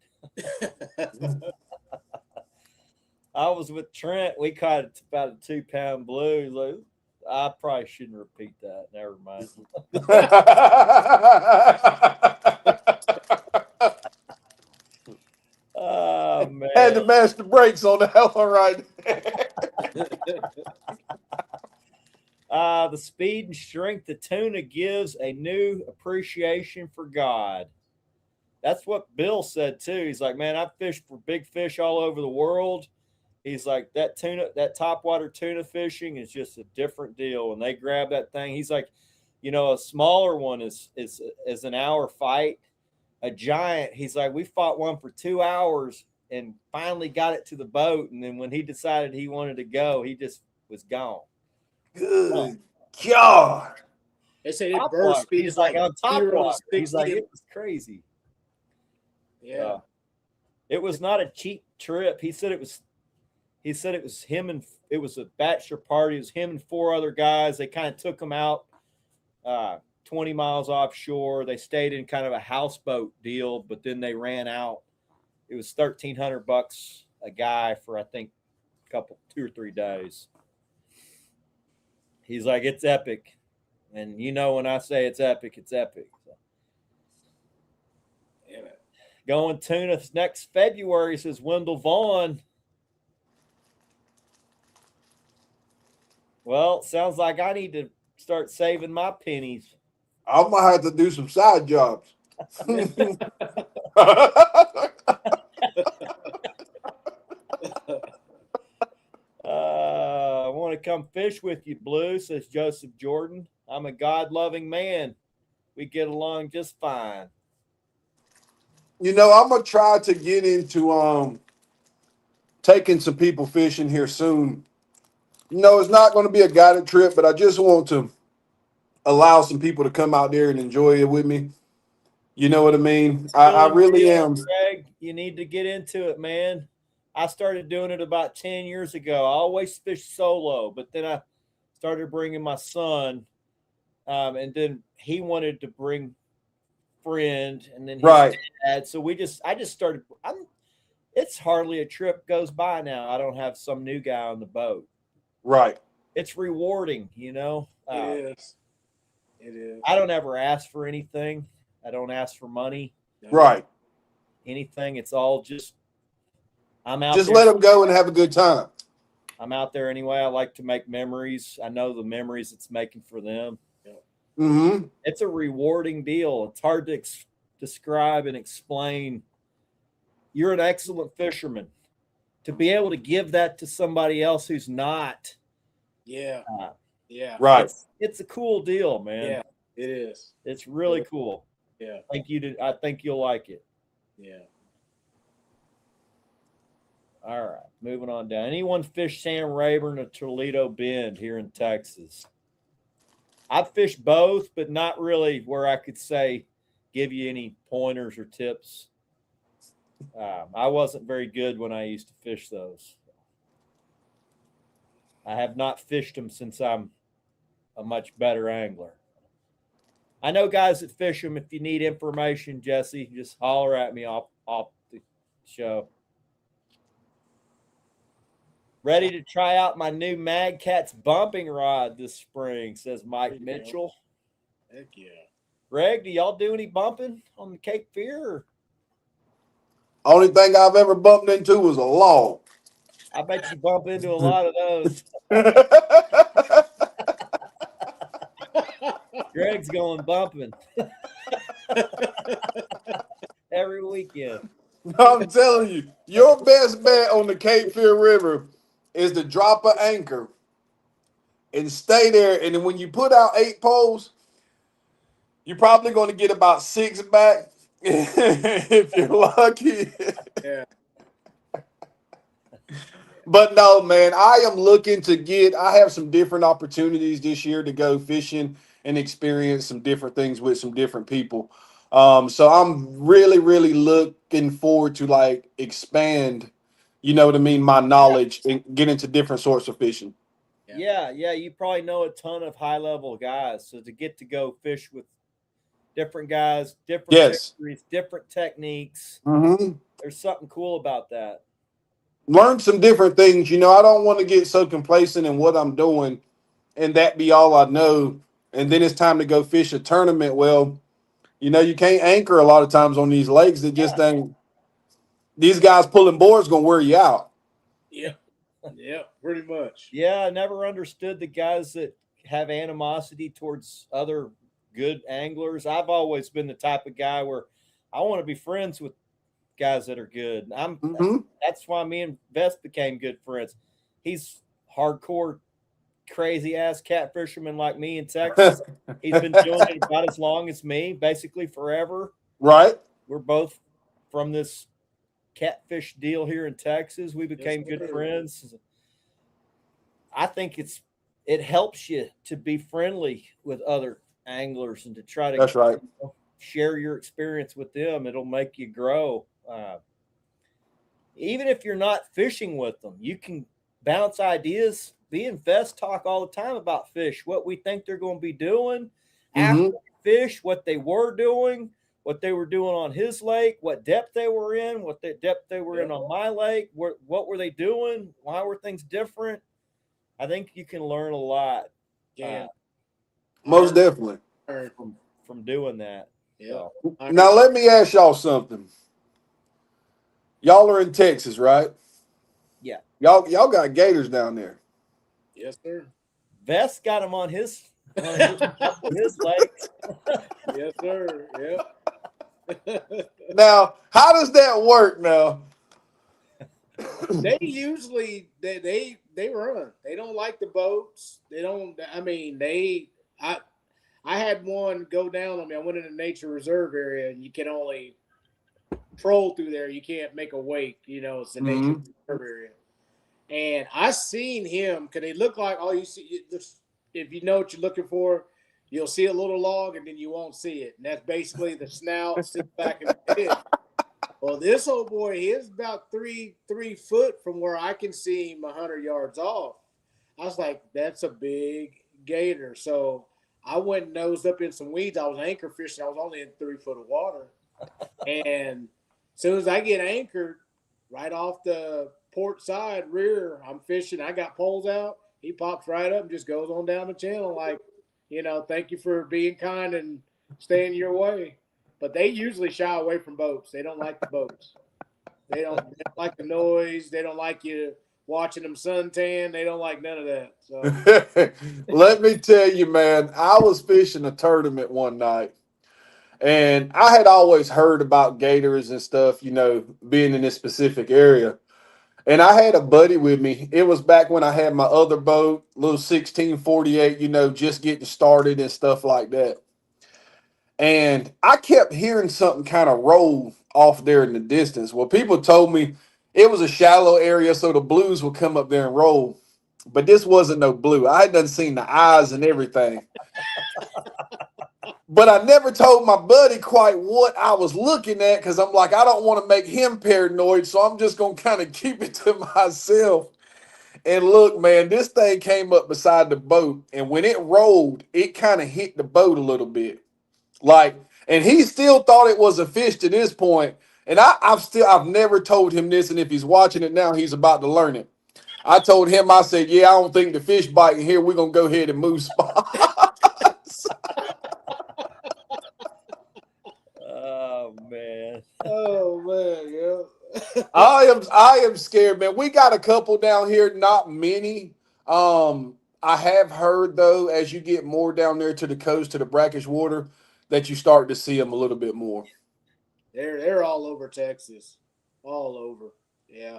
I was with Trent. We caught about a 2-pound blue. He's like, I probably shouldn't repeat that. Never mind. Oh, man. Had to mash the brakes on that one right the speed and strength of tuna gives a new appreciation for God. That's what Bill said too. He's like, man, I've fished for big fish all over the world. He's like, that topwater tuna fishing is just a different deal. When they grab that thing, he's like, a smaller one is an hour fight. A giant, he's like, we fought one for 2 hours and finally got it to the boat. And then when he decided he wanted to go, he just was gone. Good God. They say it burst speed is like on top water. He's like, it was crazy. Yeah. It was not a cheap trip. He said it was him, and it was a bachelor party. It was him and 4 other guys. They kind of took him out 20 miles offshore. They stayed in kind of a houseboat deal, but then they ran out. It was $1,300 a guy for, I think, 2 or 3 days. He's like, it's epic. And when I say it's epic, it's epic. So. Yeah. Going tuna next February, says Wendell Vaughn. Well, sounds like I need to start saving my pennies. I might have to do some side jobs. I want to come fish with you, Blue, says Joseph Jordan. I'm a God-loving man. We get along just fine. I'm going to try to get into taking some people fishing here soon. It's not going to be a guided trip, but I just want to allow some people to come out there and enjoy it with me. You know what I mean? I really am. Greg, you need to get into it, man. I started doing it about 10 years ago. I always fished solo, but then I started bringing my son, and then he wanted to bring friend, and then his dad. So I just started. It's hardly a trip goes by now. I don't have some new guy on the boat. Right. It's rewarding, It is. It is. I don't ever ask for anything. I don't ask for money. Right. Anything. It's all just. I'm out. Just let them go and have a good time. I'm out there anyway. I like to make memories. I know the memories it's making for them. Mm-hmm. It's a rewarding deal. It's hard to describe and explain. You're an excellent fisherman. to be able to give that to somebody else who's not. Yeah. Yeah. Right. It's a cool deal, man. Yeah, it is. It's really cool. Yeah. I think you'll like it. Yeah. All right, moving on down. Anyone fish Sam Rayburn or Toledo Bend here in Texas? I've fished both, but not really where I could say give you any pointers or tips. I wasn't very good when I used to fish those. I have not fished them since I'm a much better angler. I know guys that fish them. If you need information, Jesse, just holler at me off the show. Ready to try out my new Mad Cat's bumping rod this spring, says Mike Mitchell. Heck yeah. Greg, do y'all do any bumping on the Cape Fear? Or? Only thing I've ever bumped into was a log. I bet you bump into a lot of those. Greg's going bumping every weekend. I'm telling you, your best bet on the Cape Fear River is to drop an anchor and stay there. And then when you put out 8 poles, you're probably going to get about 6 back if you're lucky. Yeah. But no, man, I am looking to I have some different opportunities this year to go fishing and experience some different things with some different people. So I'm really, really looking forward to like expand, you know what I mean, my knowledge and get into different sorts of fishing. Yeah. You probably know a ton of high level guys. So to get to go fish with different guys, different fisheries, different techniques, there's something cool about that. Learn some different things. You know, I don't want to get so complacent in what I'm doing and that be all I know. And then it's time to go fish a tournament. Well, you know, you can't anchor a lot of times on these lakes. That just ain't. These guys pulling boards gonna wear you out. Yeah, pretty much. Yeah, I never understood the guys that have animosity towards other good anglers. I've always been the type of guy where I want to be friends with guys that are good. That's why me and Vest became good friends. He's hardcore, crazy ass cat fisherman like me in Texas. He's been doing it about as long as me, basically forever. Right. We're both from this catfish deal here in Texas. We became good friends. I think it helps you to be friendly with other anglers and to try to That's right. Share your experience with them. It'll make you grow. Even if you're not fishing with them, you can bounce ideas. Me and Vest talk all the time about fish, what we think they're going to be doing after they fish, what they were doing, what they were doing on his lake, what depth they were in, what depth they were in on my lake, what were they doing, why were things different. I think you can learn a lot. Yeah, most definitely from doing that. Yeah. So. Now let me ask y'all something. Y'all are in Texas, right? Yeah. Y'all got gators down there. Yes, sir. Vest got him on his legs. Yes, sir. Yep. Now, how does that work now? They usually they run. They don't like the boats. They don't. I mean, I had one go down on me. I went in a nature reserve area, and you can only troll through there. You can't make a wake. You know, it's a nature reserve area. And I seen him because they look like all you see. If you know what you're looking for, you'll see a little log, and then you won't see it. And that's basically the snout sits back in the head. Well, this old boy, he is about 3 foot from where I can see him 100 yards off. I was like, that's a big gator. So I went and nosed up in some weeds. I was anchor fishing. I was only in 3 foot of water. And as soon as I get anchored right off the port side rear, I'm fishing. I got poles out. He pops right up and just goes on down the channel like, you know, thank you for being kind and staying your way. But they usually shy away from boats. They don't like the boats. They don't like the noise. They don't like you watching them suntan. They don't like none of that. So let me tell you, man, I was fishing a tournament one night, and I had always heard about gators and stuff, you know, being in this specific area. And I had a buddy with me. It was back when I had my other boat, little 1648, just getting started and stuff like that. And I kept hearing something kind of roll off there in the distance. Well, people told me it was a shallow area, so the blues would come up there and roll. But this wasn't no blue. I had done seen the eyes and everything. But I never told my buddy quite what I was looking at because I'm like, I don't want to make him paranoid. So I'm just going to kind of keep it to myself. And look, man, this thing came up beside the boat. And when it rolled, it kind of hit the boat a little bit. And he still thought it was a fish to this point. And I've never told him this. And if he's watching it now, he's about to learn it. I told him, I said, yeah, I don't think the fish biting here. We're going to go ahead and move spots. Oh man. Oh man, yeah. I am scared, man. We got a couple down here, not many. I have heard though, as you get more down there to the coast, to the brackish water, that you start to see them a little bit more. They're all over Texas, all over. Yeah.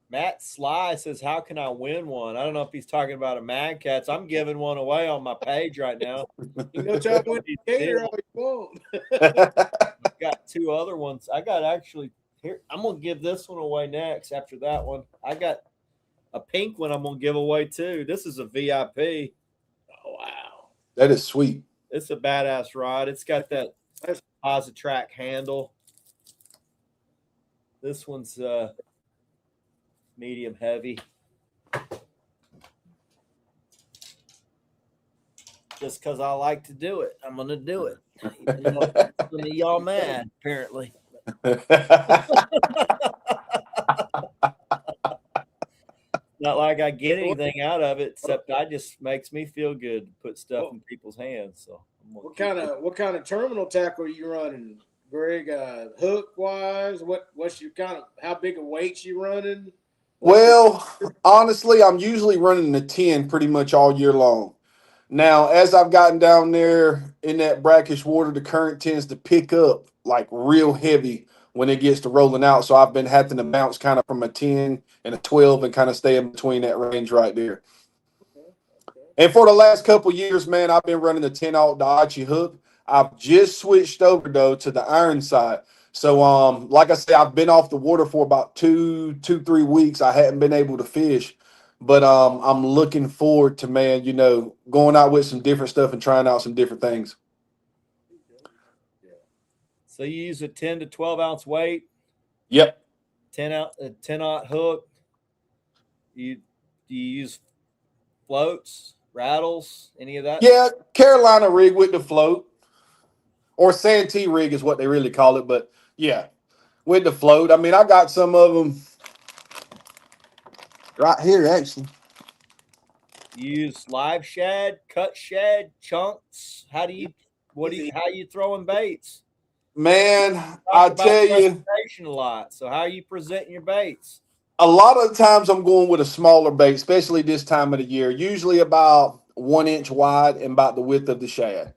Matt Sly says, "How can I win one?" I don't know if he's talking about a Mad Cats. I'm giving one away on my page right now. You go try to win the gator all you want. I've got two other ones. I got actually here. I'm gonna give this one away next. After that one, I got a pink one. I'm gonna give away too. This is a VIP. Oh wow, that is sweet. It's a badass rod. It's got that Positrack handle. This one's medium heavy. Just because I like to do it, I'm gonna do it. Some of y'all mad, apparently. Not like I get anything out of it, except I just makes me feel good to put stuff in people's hands. So, what kind of terminal tackle are you running, Greg? Hook wise, what's your how big a weights you running? Well, honestly, I'm usually running the 10 pretty much all year long. Now, as I've gotten down there in that brackish water, the current tends to pick up like real heavy when it gets to rolling out. So I've been having to bounce kind of from a 10 and a 12 and kind of stay in between that range right there. And for the last couple of years, man, I've been running the 10-aught Daiichi hook. I've just switched over though to the iron side. So like I said, I've been off the water for about 3 weeks. I hadn't been able to fish. But I'm looking forward to, man, going out with some different stuff and trying out some different things. So you use a 10 to 12 ounce weight? Yep. 10-aught hook. Do you use floats, rattles, any of that? Yeah, Carolina rig with the float. Or Santee rig is what they really call it. But, yeah, with the float. I mean, I got some of them right here, actually. You use live shad, cut shad, chunks. How you throwing baits? Man, I tell you, a lot. So how are you presenting your baits? A lot of the times I'm going with a smaller bait, especially this time of the year. Usually about 1 inch wide and about the width of the shad.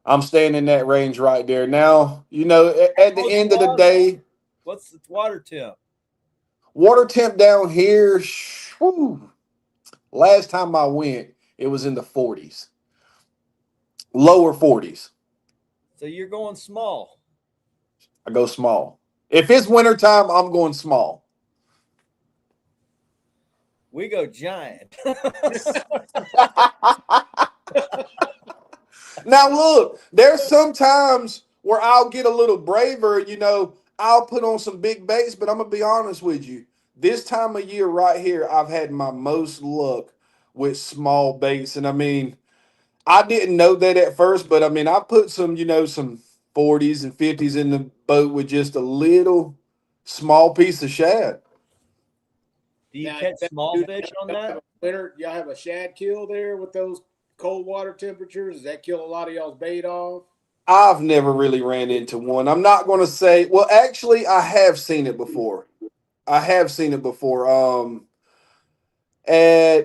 I'm staying in that range right there. Now, at the end of the day, what's the water temp? Water temp down here, last time I went, it was in the 40s. Lower 40s. So you're going small. I go small. If it's wintertime, I'm going small. We go giant. Now, look, there's some times where I'll get a little braver, I'll put on some big baits, but I'm going to be honest with you. This time of year right here, I've had my most luck with small baits. And I mean, I didn't know that at first, but I mean, I put some, some 40s and 50s in the boat with just a little small piece of shad. Do you catch small fish on that? Winter, y'all have a shad kill there with those cold water temperatures? Does that kill a lot of y'all's bait off? I've never really ran into one. I'm not going to say, well, actually, I have seen it before. At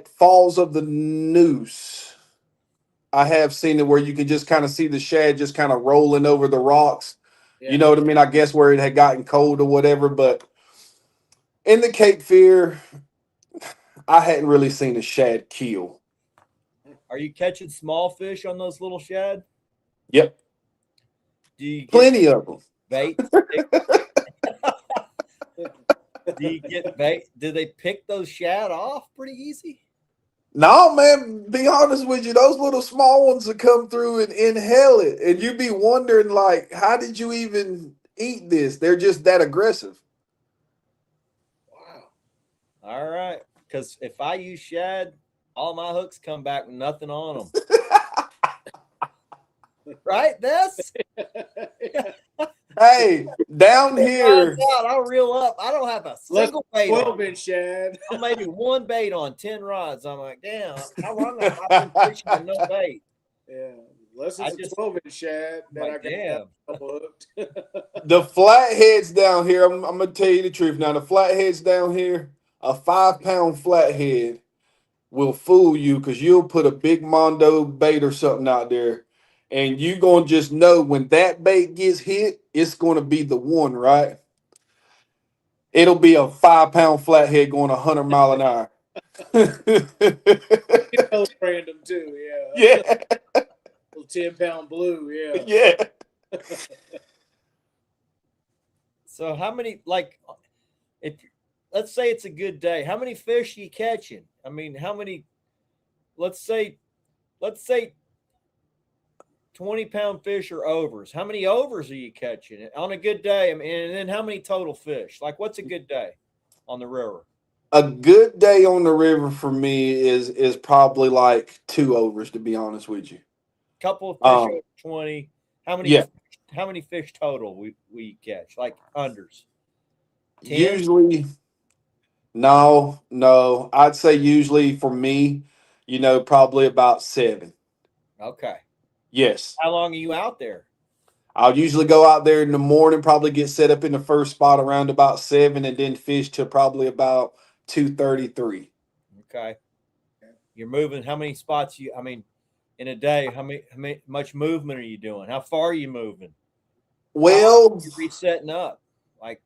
Falls of the Noose, I have seen it where you can just kind of see the shad just kind of rolling over the rocks. You know what I mean? I guess where it had gotten cold or whatever. But in the Cape Fear, I hadn't really seen a shad kill. Are you catching small fish on those little shad? Yep. Do you get Plenty of them. bait? Do you get bait? Do they pick those shad off pretty easy? No, man, be honest with you, those little small ones will come through and inhale it. And you be wondering, like, how did you even eat this? They're just that aggressive. Wow. All right. Because if I use shad, all my hooks come back with nothing on them. Right, This? Hey, down here. Out, I'll reel up. I don't have a single bait 12-inch shad. Maybe one bait on 10 rods. I'm like, damn, how long have I been fishing with no bait? Yeah, unless it's a 12-inch shad that like, I got a couple hooked. The flatheads down here, I'm going to tell you the truth. Now, the flatheads down here, a 5-pound flathead will fool you because you'll put a big Mondo bait or something out there, and you're going to just know when that bait gets hit, it's going to be the one, right? It'll be a 5-pound flathead going 100 mile an hour. It goes random too, yeah. Yeah. Little 10-pound blue, yeah. Yeah. So how many, like, if let's say it's a good day, how many fish are you catching? I mean, how many, let's say 20-pound fish or overs. How many overs are you catching on a good day? I mean, and then how many total fish? Like, what's a good day on the river? A good day on the river for me is probably like 2 overs, to be honest with you. Couple of fish over 20. How many? Yeah. How many fish total we catch? Like unders. 10? Usually, no. I'd say usually for me, probably about 7. Okay. Yes. How long are you out there? I'll usually go out there in the morning, probably get set up in the first spot around about 7, and then fish till probably about 2:33. Okay. You're moving. How many spots in a day? How much movement are you doing? How far are you moving? Well, you're resetting up. Like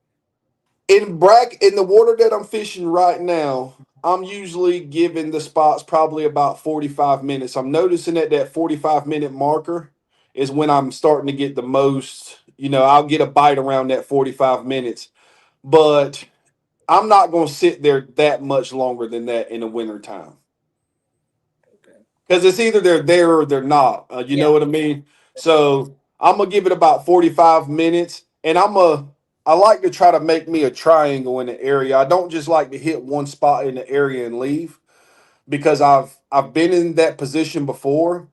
in the water that I'm fishing right now, I'm usually giving the spots probably about 45 minutes. I'm noticing that 45-minute marker is when I'm starting to get the most, I'll get a bite around that 45 minutes. But I'm not going to sit there that much longer than that in the wintertime. Because it's either they're there or they're not. You know what I mean? So I'm going to give it about 45 minutes. And I like to try to make me a triangle in the area. I don't just like to hit one spot in the area and leave, because I've been in that position before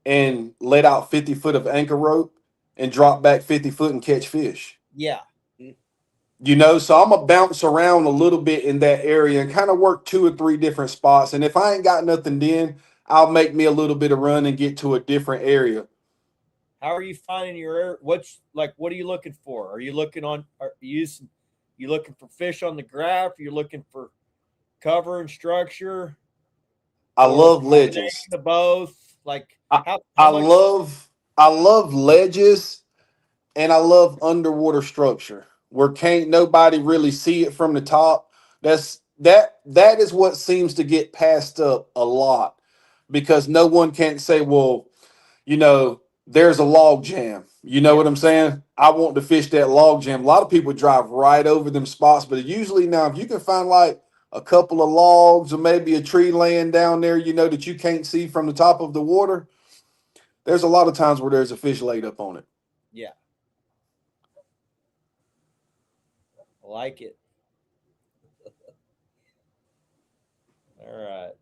and let out 50 foot of anchor rope and drop back 50 foot and catch fish. Yeah. So I'm gonna bounce around a little bit in that area and kind of work 2 or 3 different spots. And if I ain't got nothing, then I'll make me a little bit of run and get to a different area. How are you finding your area? What are you looking for? Are you looking you looking for fish on the graph? You're looking for cover and structure? I love ledges. Both. Like I love ledges, and I love underwater structure where can't nobody really see it from the top. That is what seems to get passed up a lot, because no one can't say, well, there's a log jam. You know what I'm saying? I want to fish that log jam. A lot of people drive right over them spots, but usually now, if you can find like a couple of logs or maybe a tree laying down there, that you can't see from the top of the water, there's a lot of times where there's a fish laid up on it. Yeah. I like it. All right.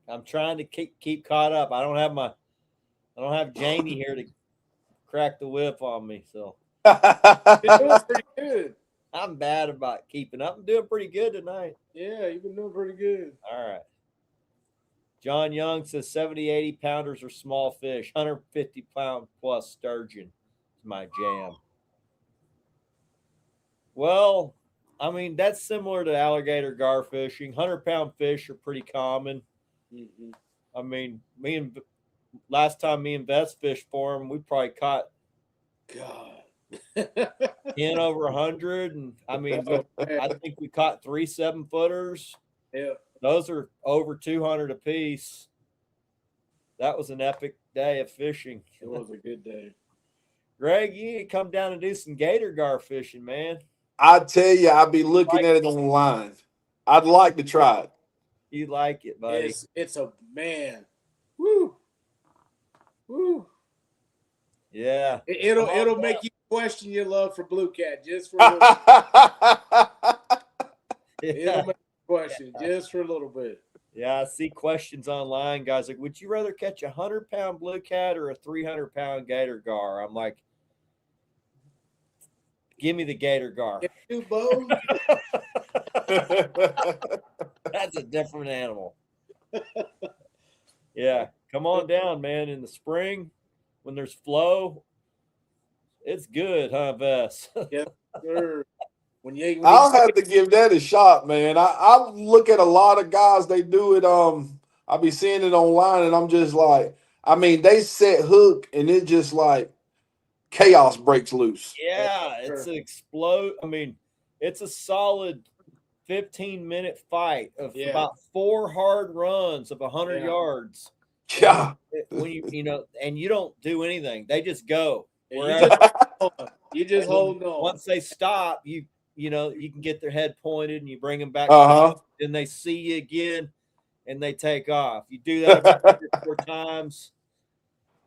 I'm trying to keep caught up. I don't have Jamie here to crack the whip on me, so You're doing pretty good. I'm bad about keeping up. I'm doing pretty good tonight. Yeah, you've been doing pretty good. All right. John Young says 70, 80 pounders are small fish. 150 pound plus sturgeon is my jam. Well, I mean, that's similar to alligator gar fishing. 100-pound fish are pretty common. Mm-hmm. I mean, last time me and Vess fished for him, we probably caught God. 10 over 100. And I mean, I think we caught 3 7-footers. Yeah. Those are over 200 apiece. That was an epic day of fishing. It was a good day. Greg, you need to come down and do some gator gar fishing, man. I tell you, I'll be looking at it online. I'd like to try it. You like it, buddy. It's a man. Woo. Woo. Yeah. It'll make you question your love for blue cat just for a little bit. It'll make you question just for a little bit. Yeah, I see questions online, guys. Like, would you rather catch a 100-pound blue cat or a 300-pound gator gar? I'm like, give me the gator gar. Do both. That's a different animal. Yeah, come on down, man. In the spring, when there's flow, it's good, huh, Vess? Yes, sir. I'll have to give that a shot, man. I look at a lot of guys, they do it. I'll be seeing it online, and I'm just like, I mean, they set hook, and it just like chaos breaks loose. Yeah, it's an explode. I mean, it's a solid 15-minute fight of about 4 hard runs of 100 yards. Yeah. When you know, and you don't do anything, they just go. You just hold on. Once they stop, you know, you can get their head pointed and you bring them back. Then they see you again and they take off. You do that about 3 or 4 times.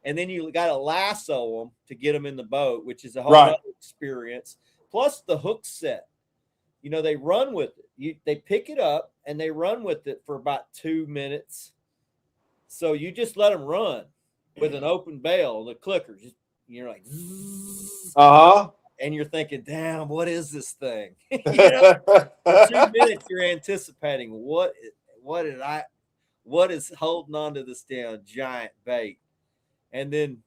And then you got to lasso them to get them in the boat, which is a whole other experience. Plus the hook set. You know, they run with it. They pick it up and they run with it for about 2 minutes. So you just let them run with an open bail, the clicker. You're like, and you're thinking, damn, what is this thing? You know, for 2 minutes, you're anticipating what is holding on to this damn giant bait. And then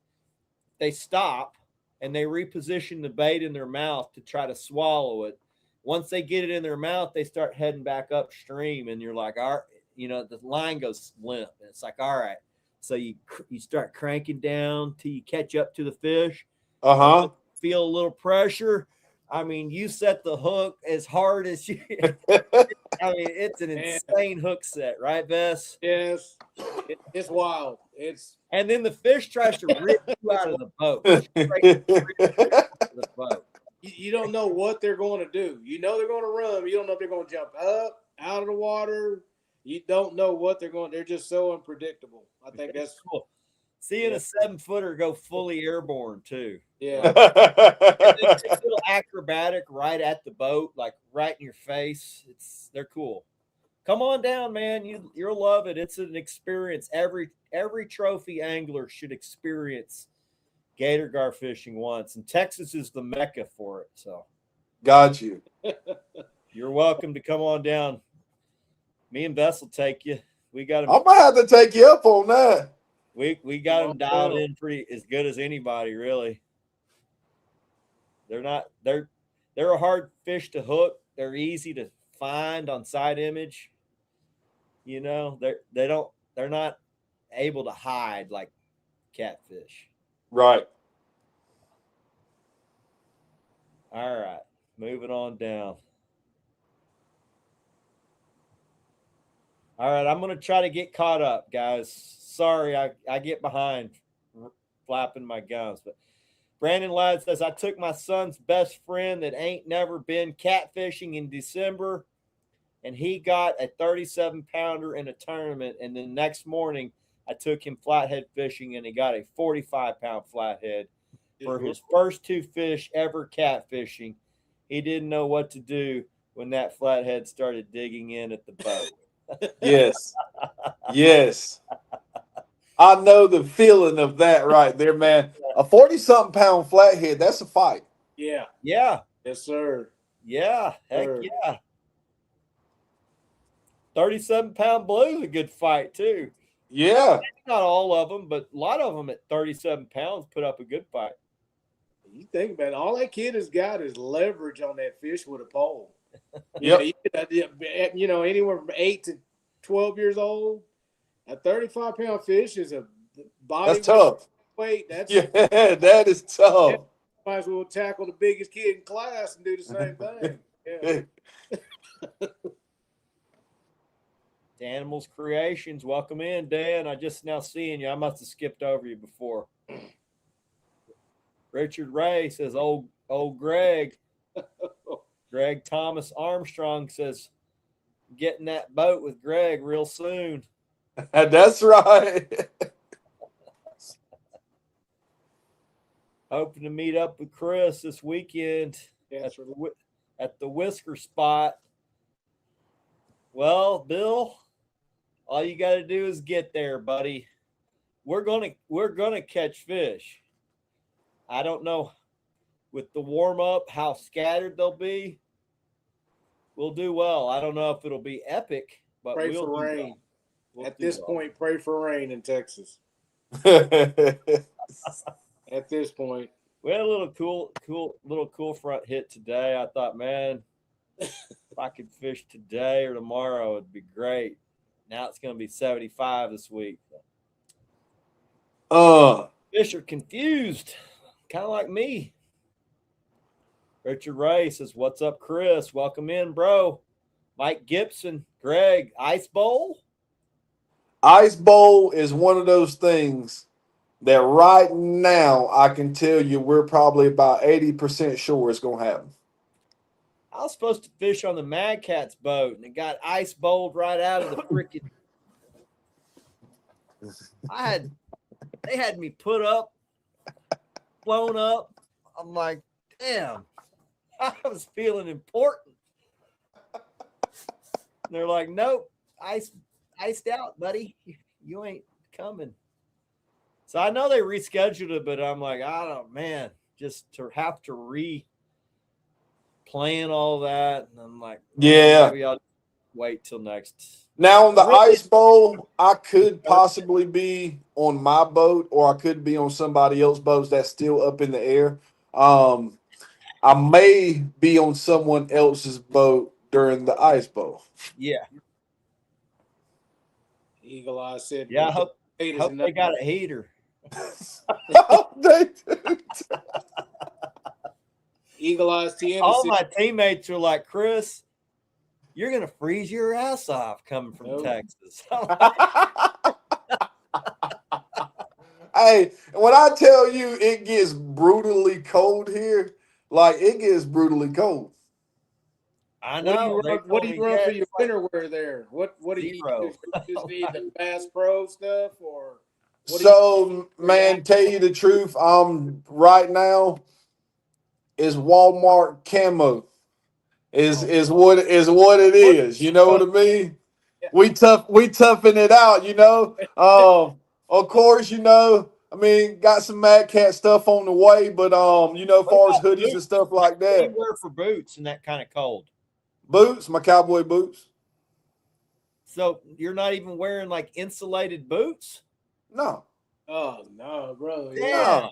they stop and they reposition the bait in their mouth to try to swallow it. Once they get it in their mouth, they start heading back upstream, and you're like, all right, you know, the line goes limp, and it's like, all right. So you start cranking down till you catch up to the fish. Feel a little pressure. I mean, you set the hook as hard as you. I mean, it's an insane hook set, right, Bess? Yes, it's wild. And then the fish tries to rip you out of the boat. You don't know what they're going to do. You know they're going to run. You don't know if they're going to jump up, out of the water. You don't know what they're going. They're just so unpredictable. I think that's cool. Seeing a 7-footer go fully airborne too. Yeah. It's a little acrobatic right at the boat, like right in your face. They're cool. Come on down, man. You'll love it. It's an experience. Every trophy angler should experience gator gar fishing once, and Texas is the mecca for it. So, got you. You're welcome to come on down. Me and Bess will take you. We got. I might have to take you up on that. We got them dialed in pretty as good as anybody, really. They're a hard fish to hook. They're easy to find on side image. You know, they're not able to hide like catfish. Right. All right. Moving on down. All right. I'm going to try to get caught up, guys. Sorry, I get behind flapping my gums. But Brandon Ladd says, I took my son's best friend that ain't never been catfishing in December, and he got a 37-pounder in a tournament. And the next morning, I took him flathead fishing, and he got a 45-pound flathead for his first 2 fish ever catfishing. He didn't know what to do when that flathead started digging in at the boat. Yes. Yes. I know the feeling of that right there, man. A 40-something pound flathead, that's a fight. Yeah. Yeah. Yes, sir. Yeah. Heck yeah. 37-pound blue is a good fight, too. Yeah. Not all of them, but a lot of them at 37 pounds put up a good fight. You think about it, all that kid has got is leverage on that fish with a pole. Yep. You know, anywhere from 8 to 12 years old, a 35-pound fish is a body that's tough. weight. That is tough. might as well tackle the biggest kid in class and do the same thing. Yeah. Animals Creations, welcome in, Dan. I just now seeing you. I must have skipped over you before. Richard Ray says, old Greg. Greg Thomas Armstrong says, getting that boat with Greg real soon. That's right. Hoping to meet up with Chris this weekend at the Whisker Spot. Well, Bill, all you got to do is get there, buddy. We're gonna catch fish. I don't know with the warm up how scattered they'll be. We'll do well. I don't know if it'll be epic, but pray we'll for do rain. well. At this point, pray for rain in Texas. At this point, we had a little cool front hit today. I thought, man, if I could fish today or tomorrow, it'd be great. Now it's going to be 75 this week. Fish are confused, kind of like me. Richard Ray says, what's up, Chris? Welcome in, bro. Mike Gibson, Greg, Ice Bowl? Ice Bowl is one of those things that right now I can tell you we're probably about 80% sure it's going to happen. I was supposed to fish on the Mad Cat's boat, and it got ice bowled right out of the freaking. They had me put up, blown up. I'm like, damn, I was feeling important. And they're like, nope, iced out, buddy. You ain't coming. So I know they rescheduled it, but I'm like, I don't, man, just to have to plan all that. And I'm like, yeah, maybe I'll wait till next. Now on the Ice Bowl, I could possibly be on my boat, or I could be on somebody else's boat that's still up in the air. I may be on someone else's boat during the Ice Bowl. Yeah. Eagle Eye said, yeah, I hope they got a heater. Eagle Eyes TN. All my teammates are like, Chris, you're going to freeze your ass off coming from Texas. Hey, when I tell you it gets brutally cold here, like it gets brutally cold. I know. What do you run for your winter wear there? What do you do? You just need the Bass Pro stuff, or so man, tell you the truth, right now is Walmart camo is what it is. You know what I mean? Yeah. We toughing it out, you know. Of course, you know, I mean, got some Mad Cat stuff on the way, but you know, as far as hoodies boots? And stuff like that. What do you wear for boots in that kind of cold? Boots, my cowboy boots. So you're not even wearing like insulated boots? No. Oh no, bro. Yeah.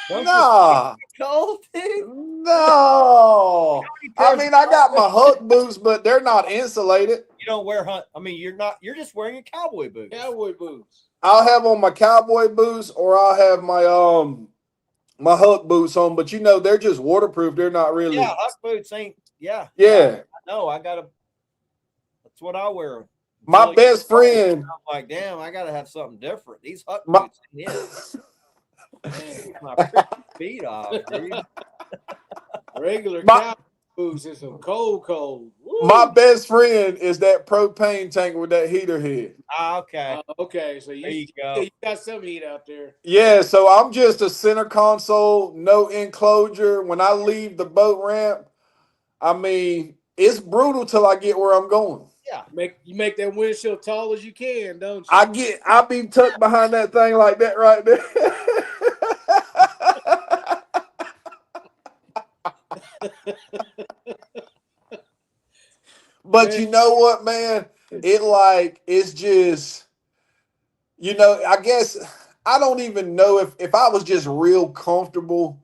No. Cold, dude? No. I mean, I got my Huck boots, but they're not insulated. You don't wear Huck. I mean, you're just wearing your cowboy boots. Cowboy boots. I'll have on my cowboy boots, or I'll have my my Huck boots on, but you know, they're just waterproof. They're not really. Yeah, Huck boots ain't. Yeah. Yeah. No, that's what I wear. My best friend. I'm like, damn, I gotta have something different. These Huck boots ain't it. My feet off, dude. Regular cowboy boots is some cold. Woo. My best friend is that propane tank with that heater head. Okay. Okay, so you got some heat out there. Yeah, so I'm just a center console, no enclosure. When I leave the boat ramp, I mean, it's brutal till I get where I'm going. Yeah, you make that windshield tall as you can, don't you? I be tucked behind that thing like that right there. But you know what, man? It's just, you know, I guess I don't even know if I was just real comfortable,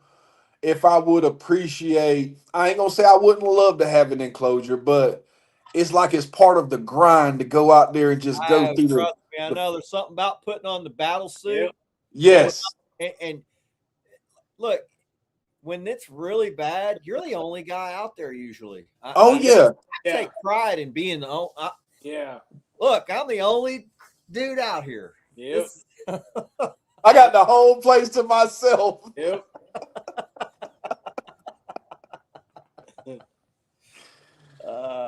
if I would appreciate, I ain't gonna say I wouldn't love to have an enclosure, but it's like it's part of the grind to go out there and just go through trust me, I know there's something about putting on the battle suit. Yes. And look, when it's really bad, you're the only guy out there usually. Yeah. I take pride in being the only. Yeah. Look, I'm the only dude out here. Yep. I got the whole place to myself. Yep.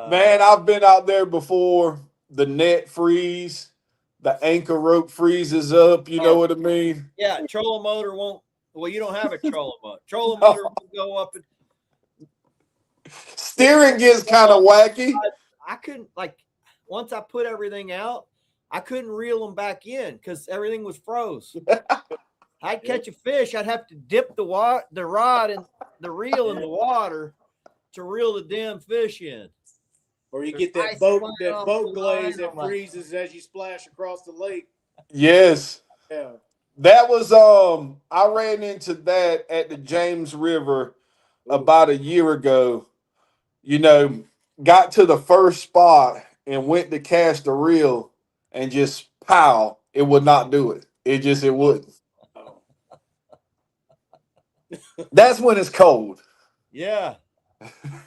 Man, I've been out there before. The net freeze, the anchor rope freezes up. You know what I mean? Yeah, trolling motor won't. Well, you don't have a trolling motor. Trolling motor will go up and steering gets kind of wacky. I couldn't once I put everything out, I couldn't reel them back in because everything was froze. I'd catch a fish, I'd have to dip the rod and the reel in the water to reel the damn fish in. Or you get that boat glaze that freezes as you splash across the lake. Yes. Yeah. That was I ran into that at the James River about a year ago. You know, got to the first spot and went to cast a reel and just pow, it would not do it. It wouldn't. That's when it's cold. Yeah.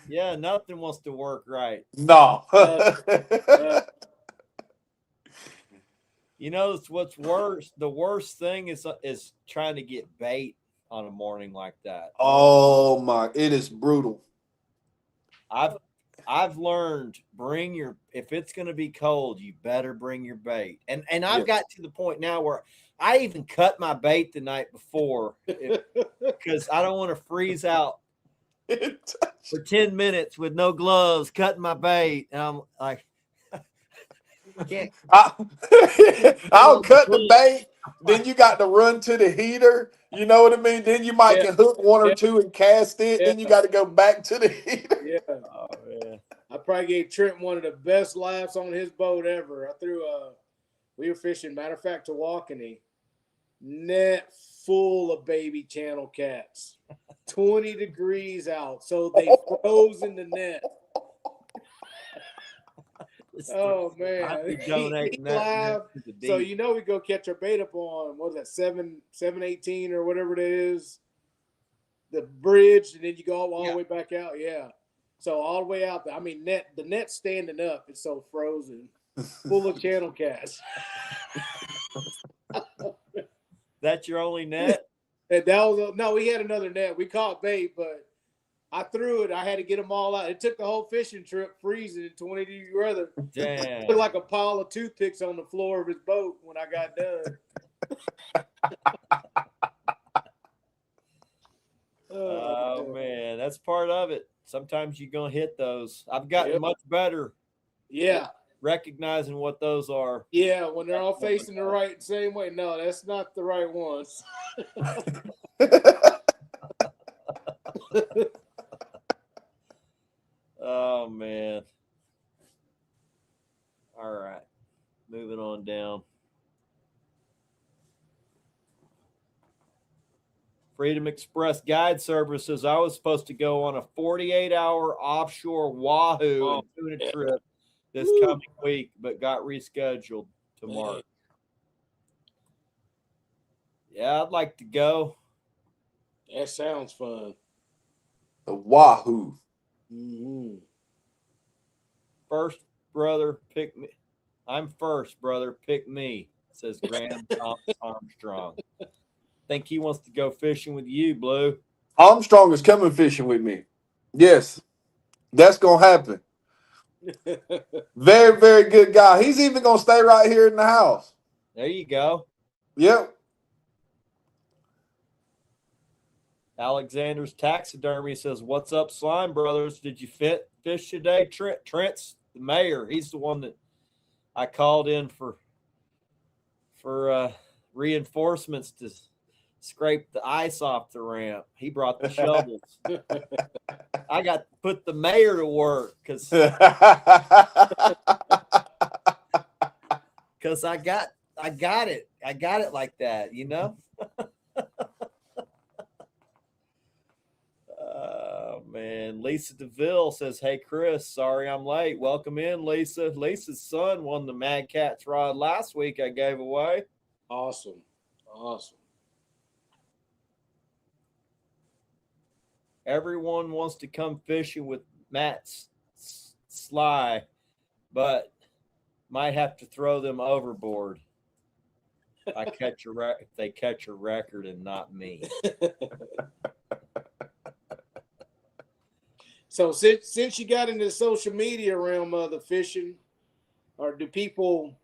Yeah, nothing wants to work right. No. You know what's worse? The worst thing is trying to get bait on a morning like that. Oh my, it is brutal. I've learned if it's going to be cold, you better bring your bait. And I've got to the point now where I even cut my bait the night before because I don't want to freeze out for 10 minutes with no gloves, cutting my bait. And I'm like, I'll cut the bait. Then you got to run to the heater. You know what I mean? Then you might can hook one or two and cast it. Then you got to go back to the heater. Yeah. Oh, man. I probably gave Trent one of the best laughs on his boat ever. I threw we were fishing, matter of fact, Tawakoni, net full of baby channel cats, 20 degrees out. So they froze in the net. Oh man, he laughed. So we go catch our bait up on what was that 718 or whatever it is, the bridge, and then you go all the way back out. Yeah, so all the way out there. I mean, the net standing up. It's so frozen, full of channel cats. That's your only net? And that was no. We had another net. We caught bait, but I threw it. I had to get them all out. It took the whole fishing trip freezing in 20-degree weather. Damn. It put like a pile of toothpicks on the floor of his boat when I got done. Oh, man. That's part of it. Sometimes you're going to hit those. I've gotten much better. Yeah. Recognizing what those are. Yeah, when they're all facing the right same way. No, that's not the right ones. Oh, man. All right. Moving on down. Freedom Express Guide Services. I was supposed to go on a 48-hour offshore wahoo and tuna trip this coming week, but got rescheduled to March. Yeah, I'd like to go. That sounds fun. The wahoo. Mm-hmm. First, brother, pick me. I'm first, brother. Pick me, says Graham Armstrong. Think he wants to go fishing with you, Blue. Armstrong is coming fishing with me. Yes, that's going to happen. Very, very good guy. He's even going to stay right here in the house. There you go. Yep. Alexander's Taxidermy says, "What's up, Slime Brothers? Did you fish today?" Trent's the mayor. He's the one that I called in for reinforcements to scrape the ice off the ramp. He brought the shovels. I got to put the mayor to work because I got it. I got it like that, you know. Oh, man. Lisa DeVille says, "Hey, Chris, sorry I'm late. Welcome in, Lisa." Lisa's son won the Mad Cat's rod last week I gave away. Awesome. Everyone wants to come fishing with Matt's Sly, but might have to throw them overboard. If they catch a record and not me. So since you got into the social media realm of the fishing, or do people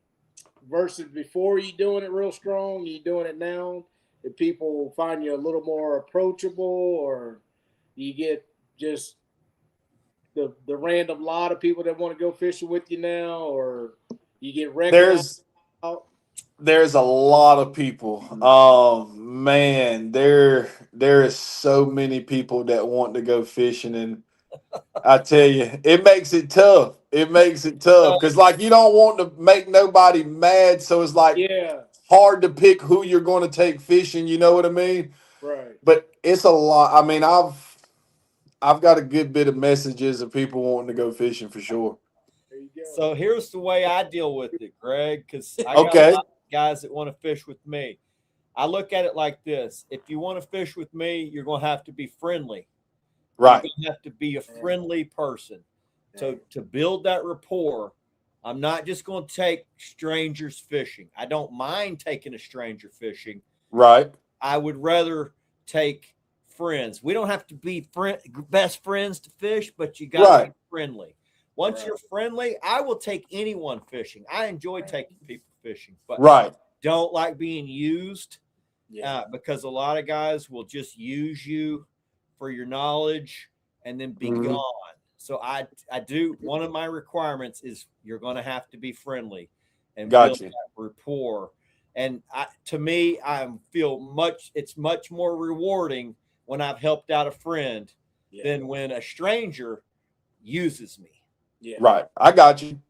versus before you doing it real strong, you doing it now? Do people find you a little more approachable, or you get just the random lot of people that want to go fishing with you now, or you get recognized? There's a lot of people. Man, there is so many people that want to go fishing, and I tell you, it makes it tough. It makes it tough because, like, you don't want to make nobody mad, so it's like hard to pick who you're going to take fishing. You know what I mean? Right. But it's a lot. I mean, I've got a good bit of messages of people wanting to go fishing for sure. There you go. So here's the way I deal with it, Greg, because I got a lot of guys that want to fish with me. I look at it like this: if you want to fish with me, you're going to have to be friendly. Right. You have to be a friendly person. So to build that rapport, I'm not just going to take strangers fishing. I don't mind taking a stranger fishing. Right. I would rather take friends. We don't have to be best friends to fish, but you got to be friendly. Once you're friendly, I will take anyone fishing. I enjoy taking people fishing, but don't like being used because a lot of guys will just use you for your knowledge and then be gone. So I do, one of my requirements is you're going to have to be friendly and build that rapport. And to me, it's much more rewarding when I've helped out a friend than when a stranger uses me. Yeah. Right. I got you.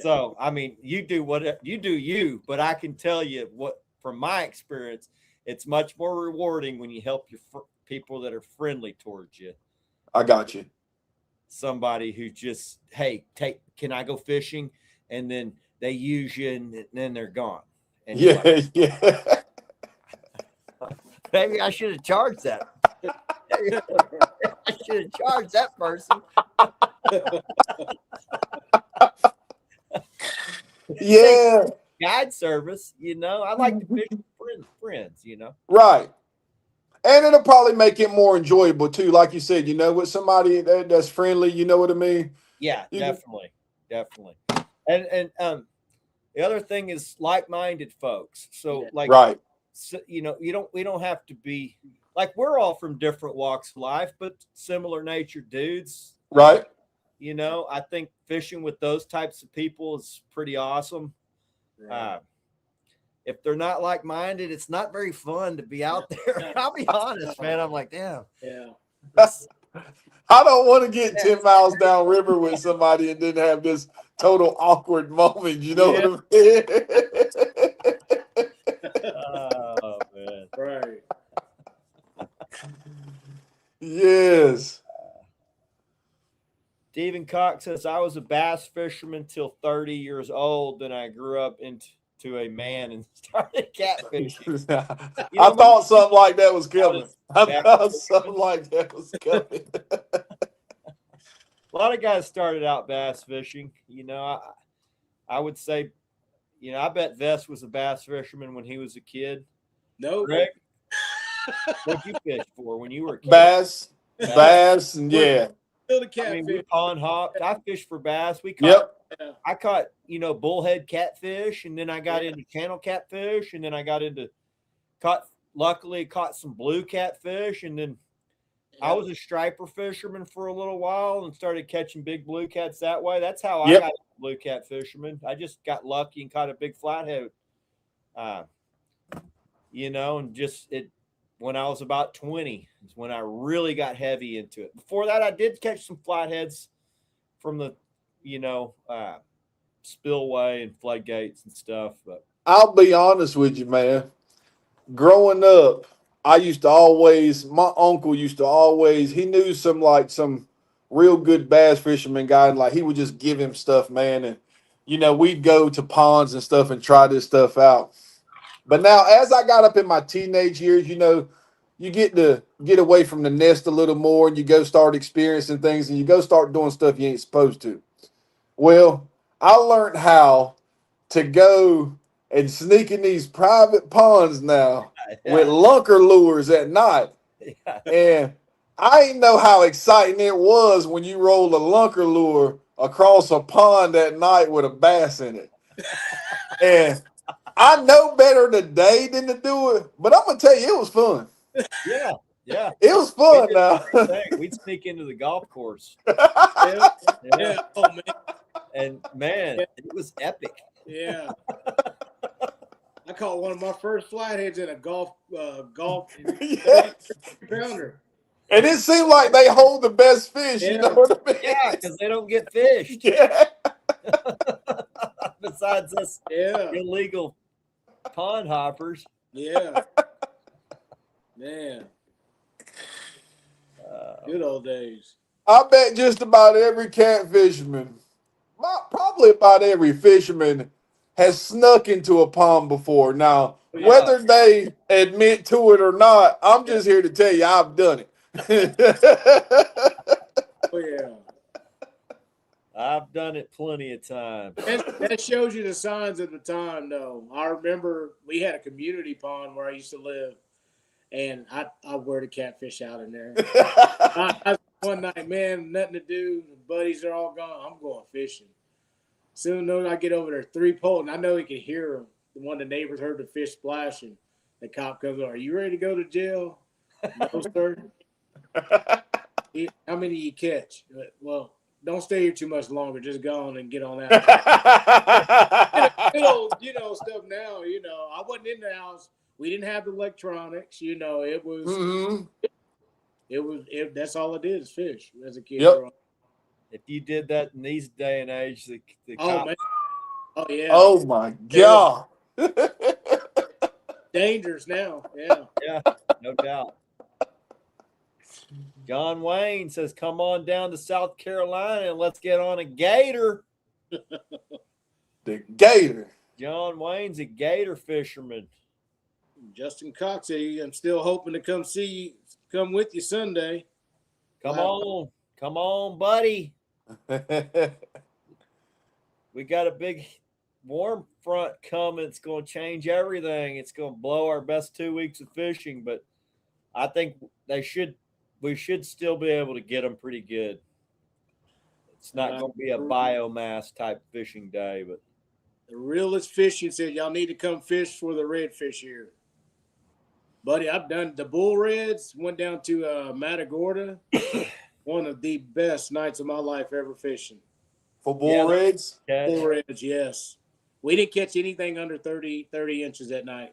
So, I mean, you do what you do, but I can tell you from my experience, it's much more rewarding when you help your people that are friendly towards you. I got you. Somebody who just, hey, can I go fishing? And then they use you and then they're gone. And maybe I should have charged that. I should have charged that person. Guide service, I like to fish with friends, Right. And it'll probably make it more enjoyable too. Like you said, with somebody that's friendly, you know what I mean? Yeah, definitely. And the other thing is like-minded folks. So so, we don't have to be like, we're all from different walks of life, but similar nature dudes. Right. I think fishing with those types of people is pretty awesome. Right. If they're not like-minded, it's not very fun to be out there. I'll be honest, man. I'm like, damn. Yeah. I don't want to get 10 miles downriver with somebody and then have this total awkward moment. You know what I mean? Oh, man. Right. Yes. Stephen Cox says, I was a bass fisherman till 30 years old. Then I grew up into a man and started catfishing. I thought something like that was coming. I thought something like that was coming. A lot of guys started out bass fishing. I would say, I bet Vess was a bass fisherman when he was a kid. No. Greg, what'd you fish for when you were a kid? Bass, and we pond hopped. I fished for bass. I caught, bullhead catfish, and then I got into channel catfish, and then I got into luckily caught some blue catfish, and then I was a striper fisherman for a little while and started catching big blue cats that way. That's how I got into blue cat fisherman. I just got lucky and caught a big flathead. And just when I was about 20 is when I really got heavy into it. Before that, I did catch some flatheads from the, spillway and floodgates and stuff. But I'll be honest with you, man. Growing up, my uncle used to always, he knew some real good bass fisherman guy, and he would just give him stuff, man. And, we'd go to ponds and stuff and try this stuff out. But now, as I got up in my teenage years, you get to get away from the nest a little more, and you go start experiencing things, and you go start doing stuff you ain't supposed to. Well, I learned how to go and sneak in these private ponds now with Yeah. lunker lures at night. Yeah. And I didn't know how exciting it was when you roll a lunker lure across a pond at night with a bass in it. And I know better today than to do it, but I'm gonna tell you, it was fun. Yeah. Yeah. It was We fun did now. the same thing. We'd sneak into the golf course. Yeah. Yeah. Yeah. Oh man. And man, Yeah. it was epic. Yeah. I caught one of my first flatheads in a golf Yeah. pounder. And it seemed like they hold the best fish, you know Yeah. what I mean? Yeah, because they don't get fished. Yeah. Besides us Yeah. illegal pond hoppers. Yeah. Man. Good old days. I bet just about every catfisherman, probably about every fisherman, has snuck into a pond before. Now, Yeah. whether they admit to it or not, I'm just here to tell you I've done it. Oh yeah. I've done it plenty of times. That shows you the signs of the time, though. I remember we had a community pond where I used to live, and I wore the catfish out in there. One night, man, nothing to do. The buddies are all gone. I'm going fishing. Soon though, I get over there, 3-pole, and I know he could hear him. One of the neighbors heard the fish splashing. The cop comes over. Are you ready to go to jail? No, sir. How many you catch? Well, don't stay here too much longer. Just go on and get on out. Stuff now. I wasn't in the house. We didn't have the electronics. It was. Mm-hmm. That's all it is fish as a kid. Yep. If you did that in these day and age, the Oh cop, man. Oh yeah. Oh my God. Dangerous now. Yeah. yeah, no doubt. John Wayne says, "Come on down to South Carolina and let's get on a gator." The gator. John Wayne's a gator fisherman. Justin Cox, I'm still hoping to come with you Sunday. Come on, buddy. We got a big warm front coming. It's going to change everything. It's going to blow our best 2 weeks of fishing, but I think we should still be able to get them pretty good. It's not going to be a biomass type fishing day, but the realest fishing said y'all need to come fish for the redfish here. Buddy, I've done the bull reds, went down to Matagorda. One of the best nights of my life ever fishing. For bull reds? Bull reds, yes. We didn't catch anything under 30 inches that night.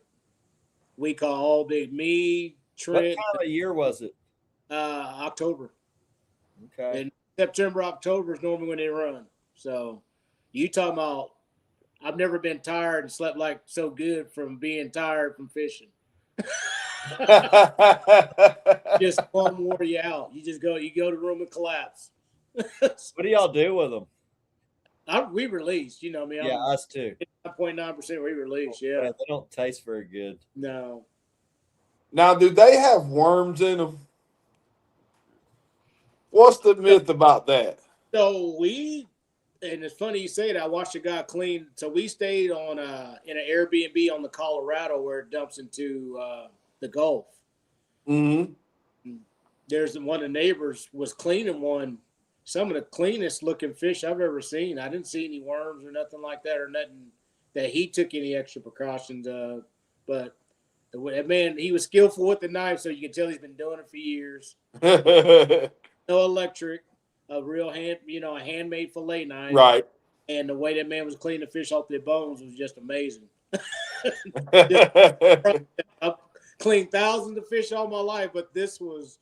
We caught all big. Me, Trent. What time of year was it? October. Okay. And September, October is normally when they run. So you talking about, I've never been tired and slept like so good from being tired from fishing. Just one wore you out. You go to the room and collapse. What do y'all do with them? We released, Yeah, us too. 9.9% we released. Yeah, they don't taste very good. No. Now, do they have worms in them? What's the myth about that? So and it's funny you say that. I watched a guy clean. So we stayed on in an Airbnb on the Colorado where it dumps into the Gulf. Mm-hmm. There's one of the neighbors was cleaning one. Some of the cleanest looking fish I've ever seen. I didn't see any worms or nothing like that, or nothing that he took any extra precautions. But that man, he was skillful with the knife, so you can tell he's been doing it for years. No electric, a real a handmade fillet knife. Right. And the way that man was cleaning the fish off their bones was just amazing. I've cleaned thousands of fish all my life, but this was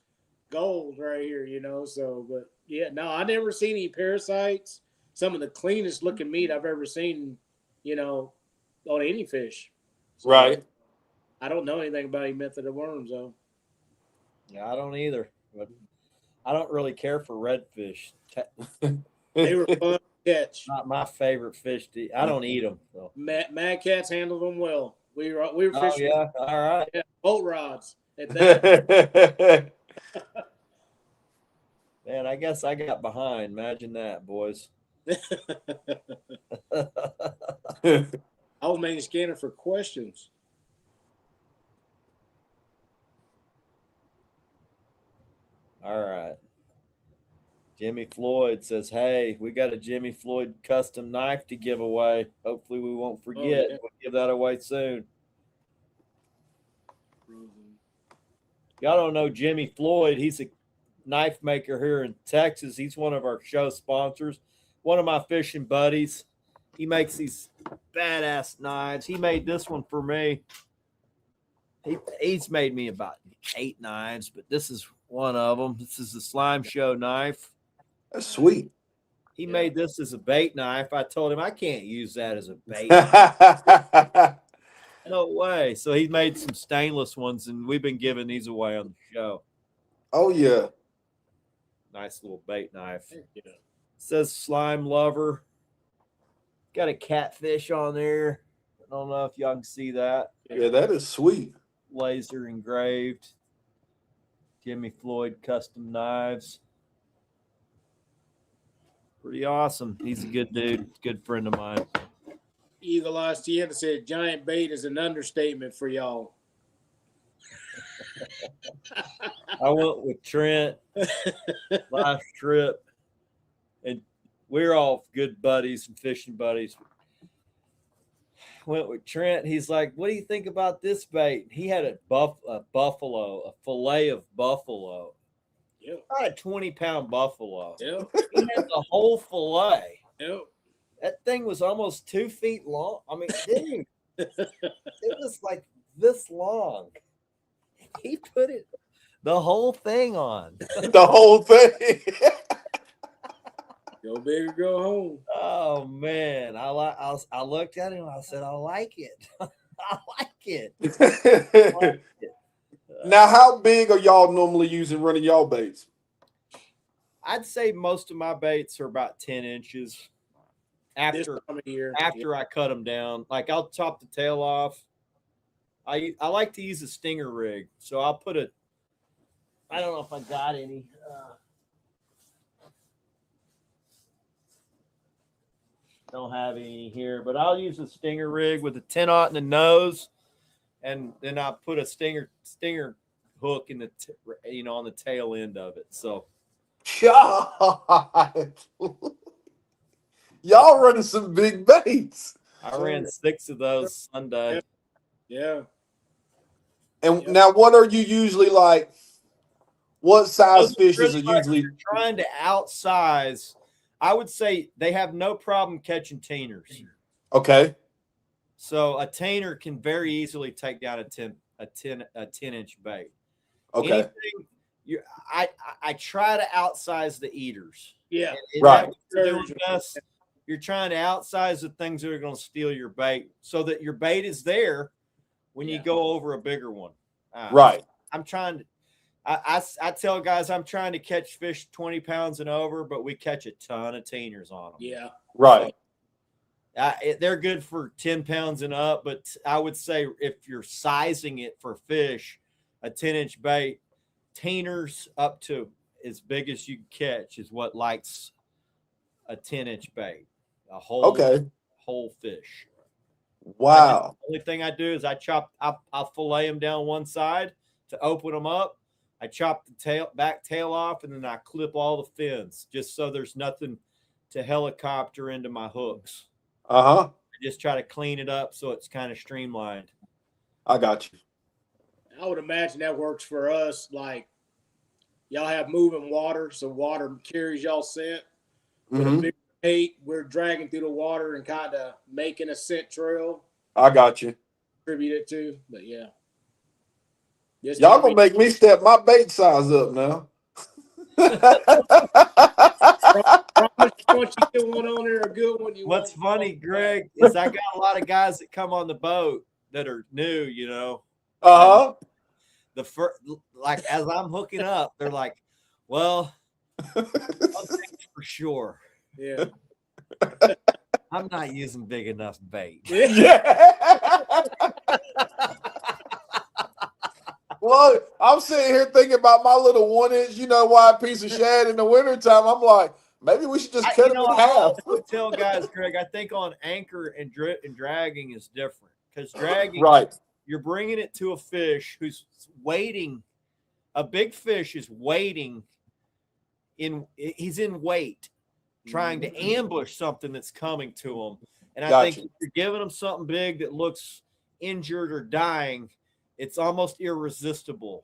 gold right here, So, but yeah, no, I never seen any parasites. Some of the cleanest looking meat I've ever seen, on any fish. So, right. I don't know anything about any method of worms, though. Yeah, I don't either. But I don't really care for redfish. They were fun to catch. Not my favorite fish to eat. I don't eat them. So. Mad Cats handled them well. We were fishing. Oh, yeah. All right. Boat rods. at that. Man, I guess I got behind. Imagine that, boys. I was mainly scanning for questions. All right. Jimmy Floyd says, "Hey, we got a Jimmy Floyd custom knife to give away. Hopefully, we won't forget. We'll give that away soon." Y'all don't know Jimmy Floyd. He's a knife maker here in Texas. He's one of our show sponsors, one of my fishing buddies. He makes these badass knives. He made this one for me. He's made me about 8 knives, but this is one of them. This is the Slime Show knife. That's sweet. He made this as a bait knife. I told him I can't use that as a bait. No way. So he made some stainless ones, and we've been giving these away on the show. Oh, yeah. Nice little bait knife. Yeah. Says Slime Lover. Got a catfish on there. I don't know if y'all can see that. Yeah, that is sweet. Laser engraved. Jimmy Floyd custom knives. Pretty awesome. He's a good dude. Good friend of mine. Eagle Eye Sienna said giant bait is an understatement for y'all. I went with Trent last trip, and we're all good buddies and fishing buddies. Went with Trent. He's like, "What do you think about this bait?" He had a buffalo, a fillet of buffalo. Yeah. Not a 20-pound buffalo. Yeah. He had the whole fillet. Yeah. That thing was almost 2 feet long. I mean, dude, it was like this long. He put the whole thing on. The whole thing. Go big or go home. Oh man, I looked at him. I said, "I like it. I like it." Now, how big are y'all normally using running y'all baits? I'd say most of my baits are about 10 inches. After I cut them down, like I'll chop the tail off. I like to use a stinger rig, so I'll put I don't know if I got any. Don't have any here, but I'll use a stinger rig with a 10-aught in the nose, and then I'll put a stinger hook in the on the tail end of it. So, y'all running some big baits. I ran 6 of those Sunday. Yeah. And now, what are you usually like? What size fishes are usually trying to outsize? I would say they have no problem catching teiners. Okay. So a teiner can very easily take down a 10-inch bait. Okay. I try to outsize the eaters. Yeah. Right. You're trying to outsize the things that are going to steal your bait, so that your bait is there when you go over a bigger one. Right. I'm trying to. I tell guys I'm trying to catch fish 20 pounds and over, but we catch a ton of teiners on them. Yeah. Right. They're good for 10 pounds and up, but I would say if you're sizing it for fish, a 10-inch bait, teiners up to as big as you can catch is what likes a 10-inch bait. A whole fish. Wow. The only thing I do is I'll fillet them down one side to open them up. I chop the back tail off, and then I clip all the fins just so there's nothing to helicopter into my hooks. I just try to clean it up so it's kind of streamlined. I got you. I would imagine that works for us. Like, y'all have moving water, so water carries y'all scent. With a big bait, we're dragging through the water and kind of making a scent trail. I got you. Attribute it to, but yeah. Y'all gonna make me step my bait size up now. Once you get one on there, a good one. What's funny, Greg, is I got a lot of guys that come on the boat that are new, The first, like, as I'm hooking up, they're like, "Well, I'll take it for sure." Yeah. I'm not using big enough bait. Yeah. Well, I'm sitting here thinking about my little 1-inch, wide piece of shad in the wintertime. I'm like, maybe we should just cut him in I half. would tell guys, Greg, I think on anchor and dragging is different because dragging, Right. you're bringing it to a fish who's waiting. A big fish is waiting he's in wait, trying to ambush something that's coming to him. And I think if you're giving him something big that looks injured or dying, it's almost irresistible.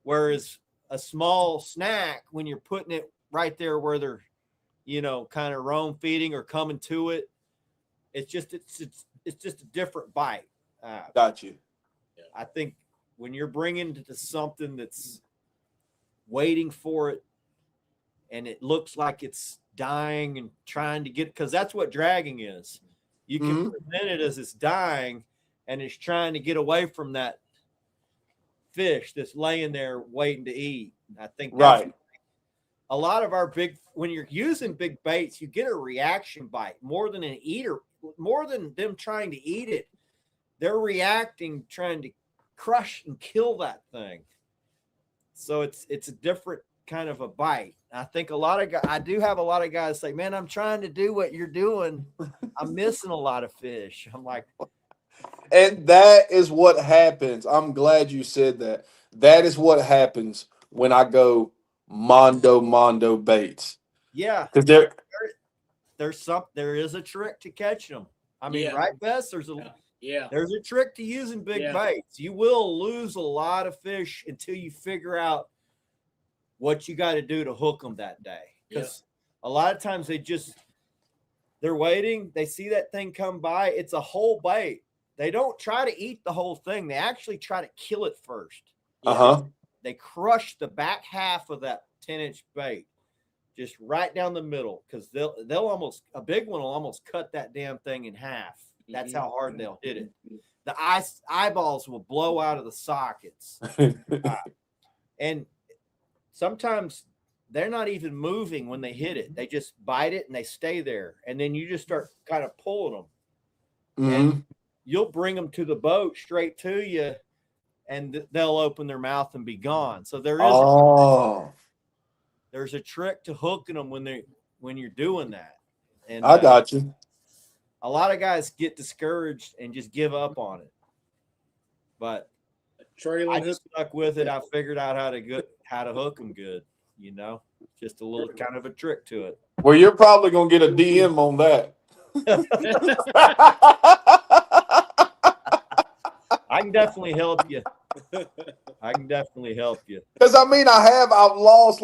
Whereas a small snack, when you're putting it right there where they're, kind of roam feeding or coming to it, it's just a different bite. Got you. I think when you're bringing it to something that's waiting for it and it looks like it's dying and trying to get, because that's what dragging is. You can present it as it's dying and it's trying to get away from that fish that's laying there waiting to eat. I think that's a lot of our when you're using big baits, you get a reaction bite more than an eater, more than them trying to eat it. They're reacting, trying to crush and kill that thing. So it's a different kind of a bite. I think I do have a lot of guys say, man, I'm trying to do what you're doing. I'm missing a lot of fish. I'm like, and that is what happens. I'm glad you said that. That is what happens when I go mondo baits. Yeah. Because there is a trick to catch them. I mean, right, Bess? There's a trick to using big baits. You will lose a lot of fish until you figure out what you got to do to hook them that day. Because a lot of times they're waiting. They see that thing come by. It's a whole bait. They don't try to eat the whole thing. They actually try to kill it first. They crush the back half of that 10-inch bait, just right down the middle, because they'll almost, a big one will almost cut that damn thing in half. That's how hard they'll hit it. The eyeballs will blow out of the sockets. And sometimes they're not even moving when they hit it. They just bite it and they stay there. And then you just start kind of pulling them. And you'll bring them to the boat straight to you, and they'll open their mouth and be gone. So there is there's a trick to hooking them when you're doing that. And I got you. A lot of guys get discouraged and just give up on it. But I just stuck with it. I figured out how to hook them good, just a little kind of a trick to it. Well, you're probably going to get a DM on that. I can definitely help you. Because I've lost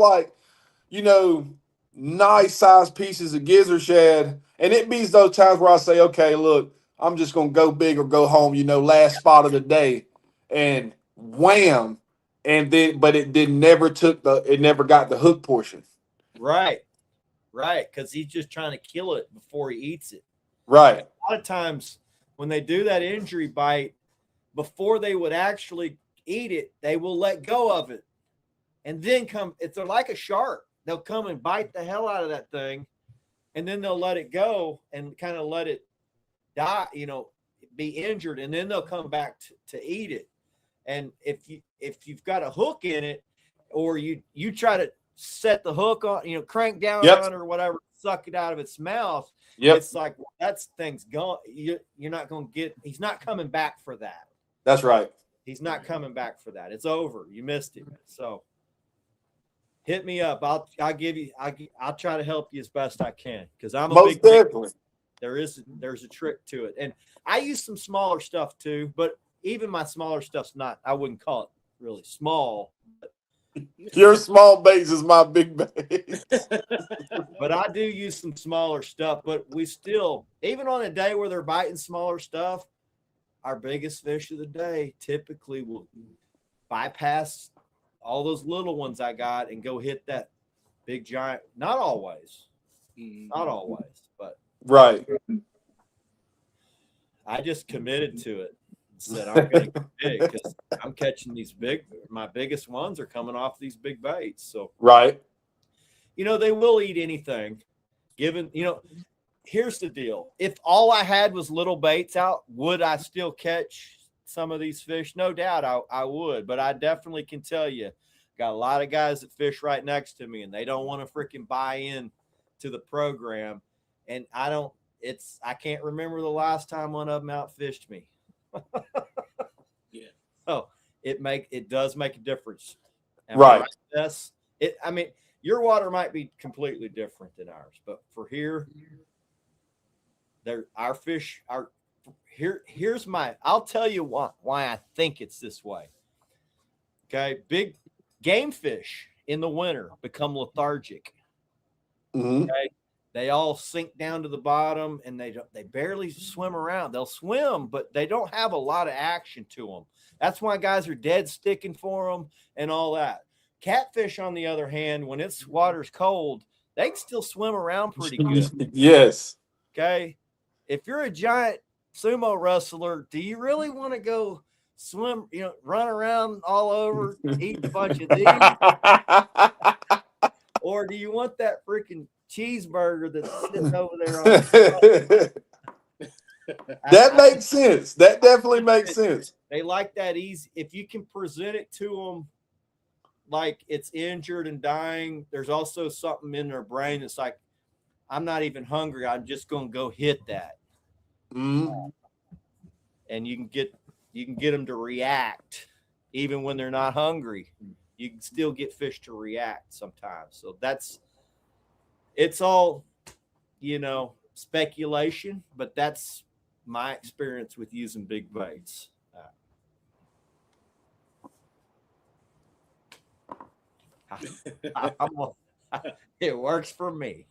nice sized pieces of gizzard shad. And it means those times where I say, okay, look, I'm just going to go big or go home, last spot of the day, and wham. And then, but it never got the hook portion. Right. Because he's just trying to kill it before he eats it. Right. A lot of times when they do that injury bite, before they would actually eat it, they will let go of it. And then they're like a shark. They'll come and bite the hell out of that thing. And then they'll let it go and kind of let it die, be injured. And then they'll come back to eat it. And if you've got a hook in it, or you try to set the hook on, crank down on it or whatever, suck it out of its mouth. It's like, well, that thing's gone. You're not going to get, he's not coming back for that. That's right. He's not coming back for that. It's over. You missed him. So hit me up. I'll try to help you as best I can. Cause I'm most definitely. There's a trick to it. And I use some smaller stuff too, but even my smaller stuff's I wouldn't call it really small. Your small baits is my big bait. But I do use some smaller stuff, but we still, even on a day where they're biting smaller stuff, our biggest fish of the day typically will bypass all those little ones I got and go hit that big giant. Not always, but right. I just committed to it. Said I'm going to get big because I'm catching my biggest ones are coming off these big baits. So right, they will eat anything. Given here's the deal: if all I had was little baits out, would I still catch some of these fish? No doubt I would, but I definitely can tell you, got a lot of guys that fish right next to me and they don't want to freaking buy in to the program. And I can't remember the last time one of them outfished me. Yeah. Oh, it does make a difference. Right. Yes. I mean, your water might be completely different than ours, but for here, our fish are here's I'll tell you why I think it's this way. Okay. Big game fish in the winter become lethargic. Mm-hmm. Okay. They all sink down to the bottom and they barely swim around. They'll swim, but they don't have a lot of action to them. That's why guys are dead sticking for them and all that. Catfish, on the other hand, when its water's cold, they can still swim around pretty good. Yes. Okay. If you're a giant sumo wrestler, do you really want to go swim, run around all over, eat a bunch of these? Or do you want that freaking cheeseburger that's sitting over there on the That makes sense. That definitely makes sense. They like that easy. If you can present it to them like it's injured and dying, there's also something in their brain that's like, I'm not even hungry. I'm just going to go hit that. Mm-hmm. And you can get them to react even when they're not hungry. You can still get fish to react sometimes. So it's all, speculation, but that's my experience with using big baits. It works for me.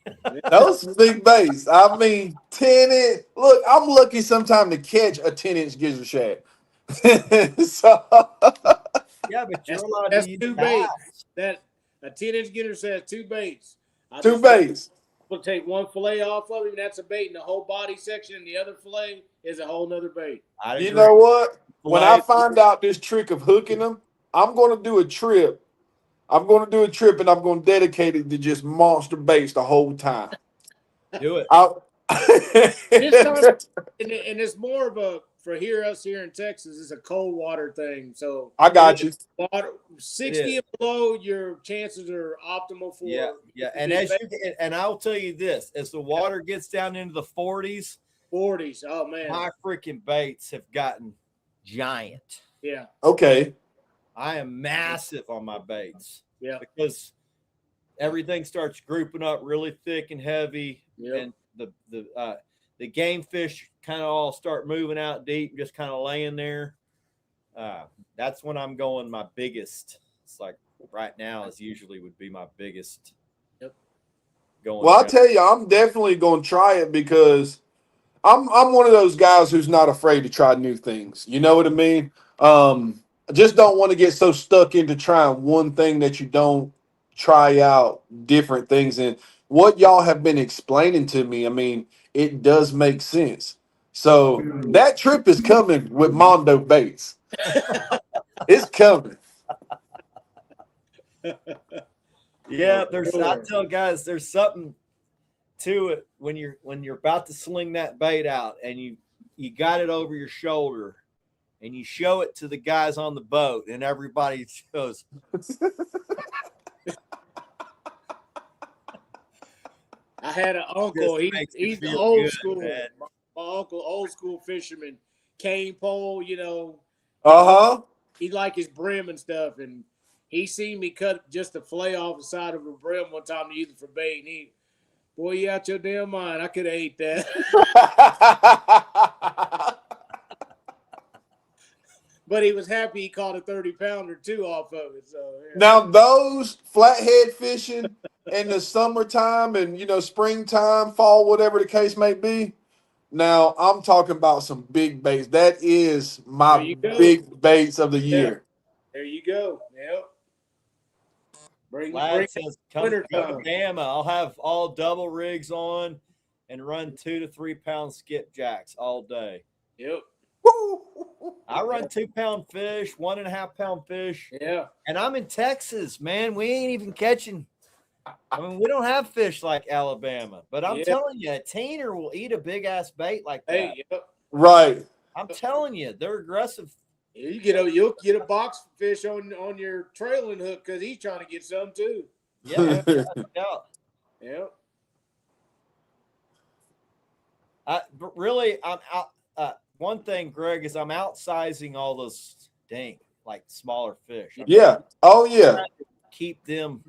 Those big baits. I mean, 10-inch. Look, I'm lucky sometimes to catch a 10-inch gizzard shad. So Yeah, but you're allowed that's to use two baits. That a 10-inch gizzard shad, 2 baits. Two baits. We'll take one fillet off of him. That's a bait, and the whole body section, and the other fillet is a whole nother bait. You know what? When I find out this trick of hooking them, I'm going to do a trip. And I'm going to dedicate it to just monster baits the whole time. Do it. And it's more of a, for us here in Texas, it's a cold water thing. So I got you. Water 60 and below, your chances are optimal for. Yeah. And I'll tell you this: as the water gets down into the 40s, oh man, my freaking baits have gotten giant. Yeah. Okay. I am massive on my baits. Yeah. Because everything starts grouping up really thick and heavy, and the game fish kind of all start moving out deep, just kind of laying there. That's when I'm going my biggest. It's like right now is usually would be my biggest. Yep. Well, I'll tell you, I'm definitely going to try it because I'm one of those guys who's not afraid to try new things. You know what I mean? I just don't want to get so stuck into trying one thing that you don't try out different things. And what y'all have been explaining to me, I mean, it does make sense. So that trip is coming with Mondo Baits. It's coming. Yeah, I tell guys there's something to it when you're about to sling that bait out and you got it over your shoulder and you show it to the guys on the boat and everybody goes, I had an uncle. He's the old school. Man. My uncle, old school fisherman, cane pole. He like his brim and stuff, and he seen me cut just a fillet off the side of a brim one time to use it for bait. And boy, you out your damn mind. I could have ate that. But he was happy he caught a 30-pounder too off of it. So yeah. Now those flathead fishing in the summertime and springtime, fall, whatever the case may be. Now I'm talking about some big baits. That is my big baits of the year. There you go. Yep. Bring says, come to Alabama. I'll have all double rigs on and run 2 to 3 pound skipjacks all day. Yep. I run 2-pound fish, 1.5 pound fish. Yeah. And I'm in Texas, man. We ain't even catching. I mean, we don't have fish like Alabama, but I'm telling you, a teener will eat a big ass bait like that. Hey, yep. Right. I'm telling you, they're aggressive You'll get a box fish on your trailing hook because he's trying to get some too. Yeah. Yeah. But really, I'm out. One thing, Greg, is I'm outsizing all those like smaller fish. Yeah. Oh yeah. Keep them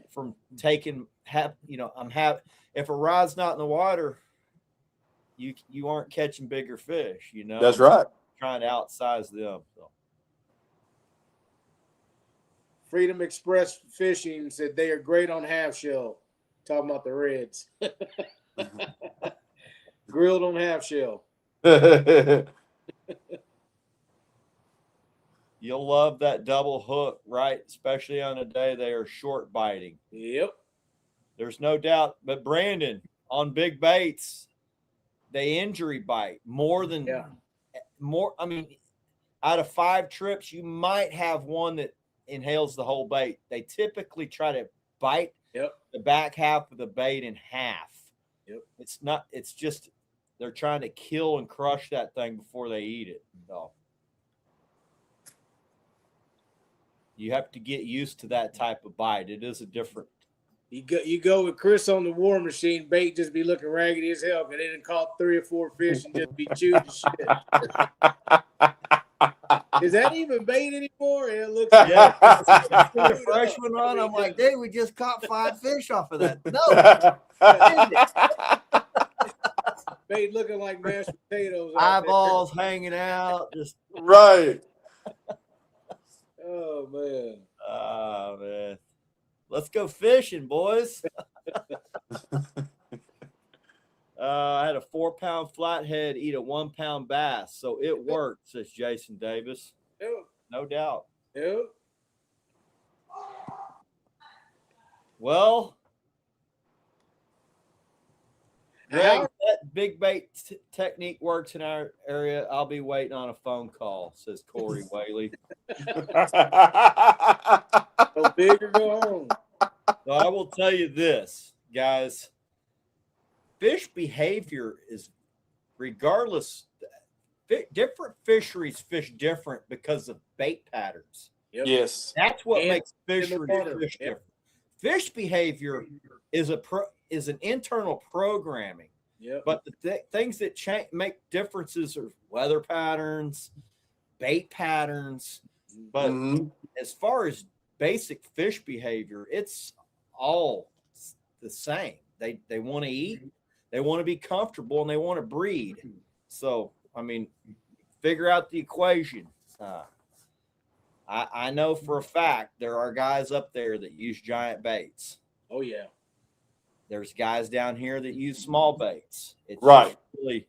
from taking. If a rod's not in the water, you aren't catching bigger fish. That's right. Trying to outsize them. So. Freedom Express Fishing said they are great on half shell. Talking about the reds. Grilled on half shell. You'll love that double hook, right? Especially on a day they are short biting. Yep. There's no doubt. But Brandon, on big baits, they injury bite more than more. I mean, out of 5 trips, you might have one that inhales the whole bait. They typically try to bite the back half of the bait in half. Yep. It's just they're trying to kill and crush that thing before they eat it. So you have to get used to that type of bite. It is a different. You go with Chris on the war machine, bait just be looking raggedy as hell because they done caught 3 or 4 fish and just be chewing the shit. Is that even bait anymore? It looks the freshman on. I'm like, dude, we just caught 5 fish off of that. No. Bait looking like mashed potatoes. Eyeballs hanging out. Just right. Oh man. Oh man. Let's go fishing, boys. I had a 4-pound flathead eat a 1-pound bass, so it worked, says Jason Davis. Yep. No doubt. Yep. Well, Greg, if that big bait technique works in our area, I'll be waiting on a phone call, says Corey Whaley. Go big or go home. So I will tell you this, guys. Fish behavior is regardless. Different fisheries fish different because of bait patterns. Yep. Yes. That's what makes fisheries fish different. Fish behavior is an internal programming. Yep. But the things that make differences are weather patterns, bait patterns. But as far as basic fish behavior, it's all the same. They want to eat, they want to be comfortable, and they want to breed. So, I mean, figure out the equation. I know for a fact there are guys up there that use giant baits. Oh, yeah. There's guys down here that use small baits. It's right. Really,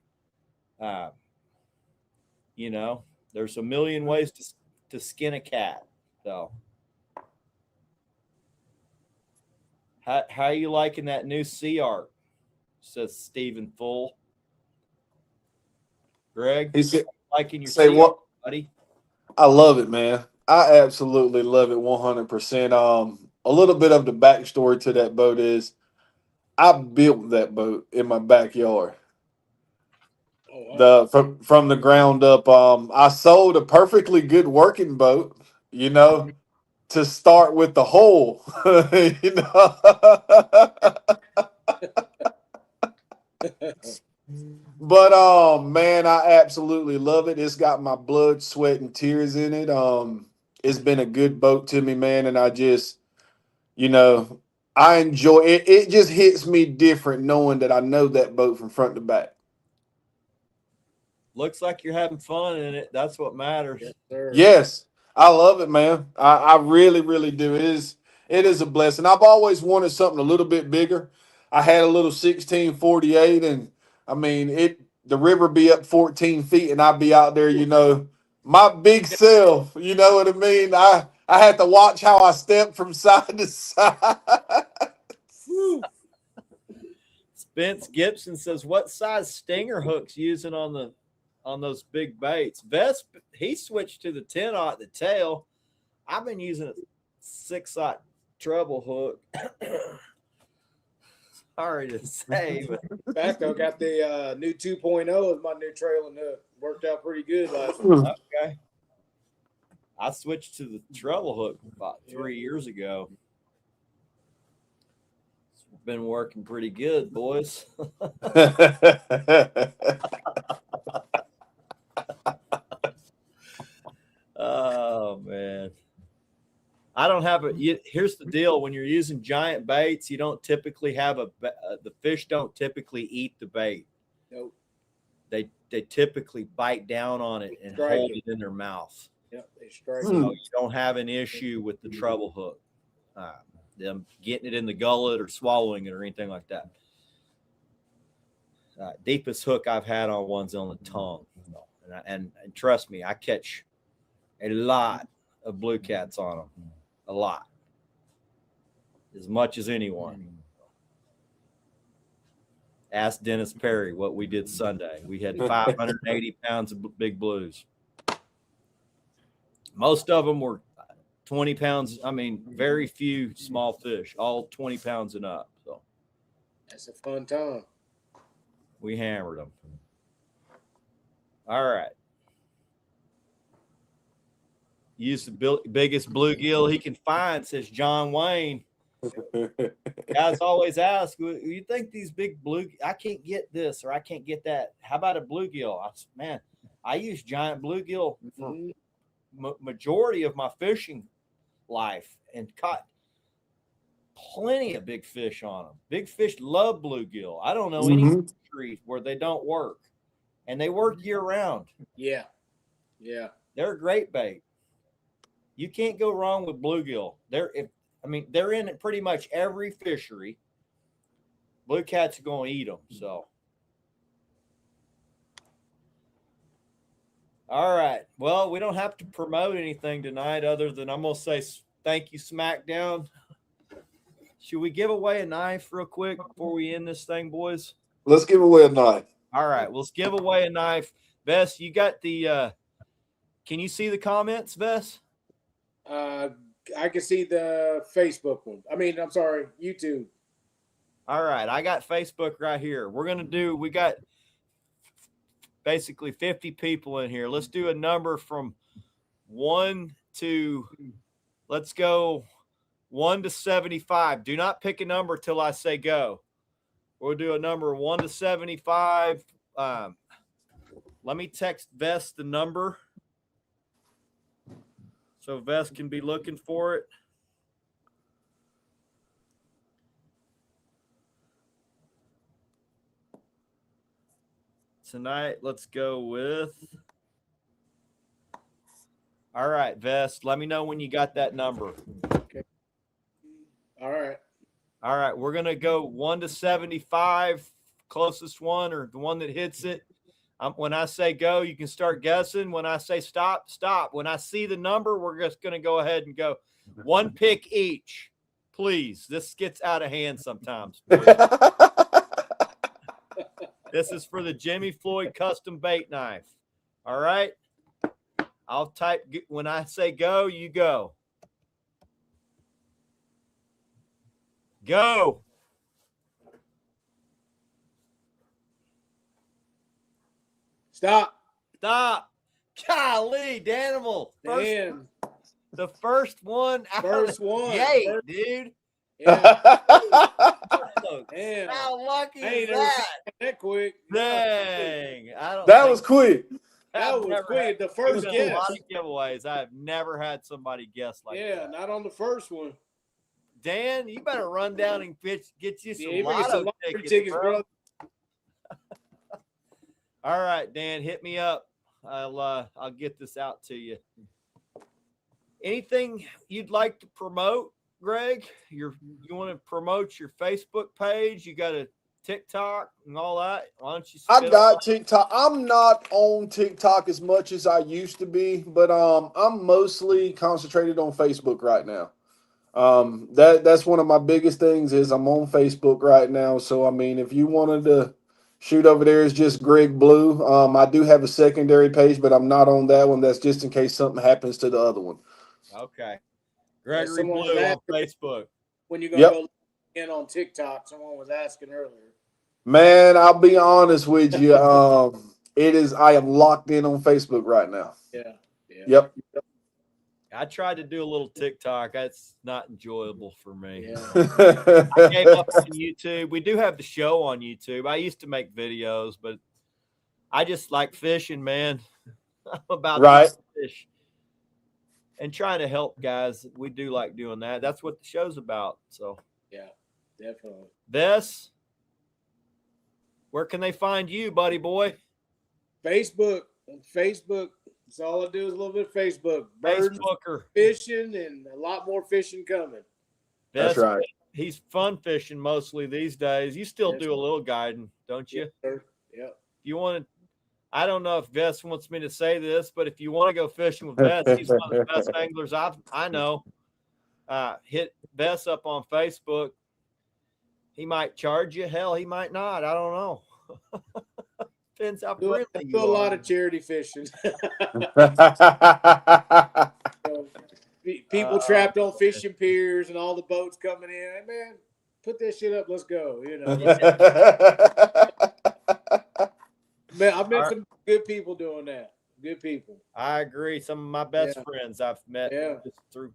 there's a million ways to skin a cat. So, how are you liking that new sea art? Says Stephen Full. Greg, he said, liking your say what, buddy? I love it, man. I absolutely love it 100%. A little bit of the backstory to that boat is I built that boat in my backyard. Oh, wow. From the ground up. I sold a perfectly good working boat, to start with the whole, But man, I absolutely love it. It's got my blood, sweat, and tears in it. It's been a good boat to me, man, and I just, I enjoy it. It just hits me different knowing that I know that boat from front to back. Looks like you're having fun in it. That's what matters. Yes, sir. Yes, I love it, man. I really, really do. It is a blessing. I've always wanted something a little bit bigger. I had a little 1648, and I mean the river be up 14 feet, and I'd be out there, my big self. You know what I mean? I had to watch how I step from side to side. Spence Gibson says, "What size stinger hooks using on those big baits?" Vesp, he switched to the 10-aught at the tail. I've been using a 6-aught treble hook. Sorry to say, but Basco got the new 2.0 as my new trailing hook. Worked out pretty good last week. Okay. I switched to the treble hook about 3 years ago. It's been working pretty good, boys. Oh man, I don't have a. Here's the deal: when you're using giant baits, you don't typically have the fish don't typically eat the bait. Nope. They typically bite down on it and hold it in their mouth. Yep, they strike. So you don't have an issue with the treble hook, them getting it in the gullet or swallowing it or anything like that. Deepest hook I've had on one's on the tongue, and trust me, I catch a lot of blue cats on them, a lot, as much as anyone. Ask Dennis Perry what we did Sunday. We had 580 pounds of big blues. Most of them were 20 pounds. I mean, very few small fish, all 20 pounds and up. So that's a fun time. We hammered them. All right. Use the biggest bluegill he can find, says John Wayne. Guys always ask, you think these big blue, I can't get this or I can't get that. How about a bluegill? I use giant bluegill for majority of my fishing life and caught plenty of big fish on them. Big fish love bluegill. I don't know any fishery where they don't work, and they work year round. Yeah. They're a great bait. You can't go wrong with bluegill. They're in pretty much every fishery. Blue cats are going to eat them. So, all right. Well, we don't have to promote anything tonight other than I'm going to say thank you, SmackDown. Should we give away a knife real quick before we end this thing, boys? Let's give away a knife. All right. Let's give away a knife. Vess, you got the can you see the comments, Vess? I can see the Facebook one. I'm sorry, YouTube. All right. I got Facebook right here. We got basically 50 people in here. Let's do a number from 1 to, let's go 1 to 75. Do not pick a number till I say go. We'll do a number 1 to 75. Let me text Vess the number so Vess can be looking for it. Tonight, let's go with. All right, Vess, let me know when you got that number. Okay. All right. We're going to go 1 to 75, closest one or the one that hits it. When I say go, you can start guessing. When I say stop, stop. When I see the number, we're just going to go ahead and go. One pick each, please. This gets out of hand sometimes. This is for the Jimmy Floyd custom bait knife. All right? I'll type. When I say go, you go. Go. Stop. Golly, Danimal. The first one. First one. Yay, dude. Yeah. Damn. How lucky is that quick? Dang. That was quick. That was quick. The first guess. A lot of giveaways. I have never had somebody guess like that. Yeah, not on the first one. Dan, you better run down and get you some lotto tickets, bro. All right, Dan, hit me up. I'll get this out to you. Anything you'd like to promote, Greg? You want to promote your Facebook page? You got a TikTok and all that? Why don't you? I got TikTok. I'm not on TikTok as much as I used to be, but I'm mostly concentrated on Facebook right now. That's one of my biggest things is I'm on Facebook right now. So if you wanted to shoot over there, it's just Greg Blue. I do have a secondary page, but I'm not on that one. That's just in case something happens to the other one. Okay. Gregory Blue on Facebook. When you go in on TikTok, someone was asking earlier. Man, I'll be honest with you. I am locked in on Facebook right now. Yeah. Yep. I tried to do a little TikTok. That's not enjoyable for me. Yeah. I gave up on YouTube. We do have the show on YouTube. I used to make videos, but I just like fishing, man. I'm about Right. to fish and trying to help guys. We do like doing that. That's what the show's about. So Yeah, definitely. Vess, where can they find you, buddy boy? Facebook. That's all I do is a little bit of Facebook. Birds, Facebooker. fishing, and a lot more fishing coming. That's right. He's fun fishing mostly these days. You still Yes, do a little guiding, don't you? Yes, sir. Yeah. If you want to, I don't know if Vess wants me to say this, but if you want to go fishing with Vess, he's one of the best anglers I know. Hit Vess up on Facebook. He might charge you. Hell, he might not. I don't know. Depends how friendly you do a are. lot of charity fishing. People trapped on fishing piers and all the boats coming in. Hey, man, put that shit up. Let's go. You know. Man, I've met some good people doing that. Good people. I agree. Some of my best friends I've met just through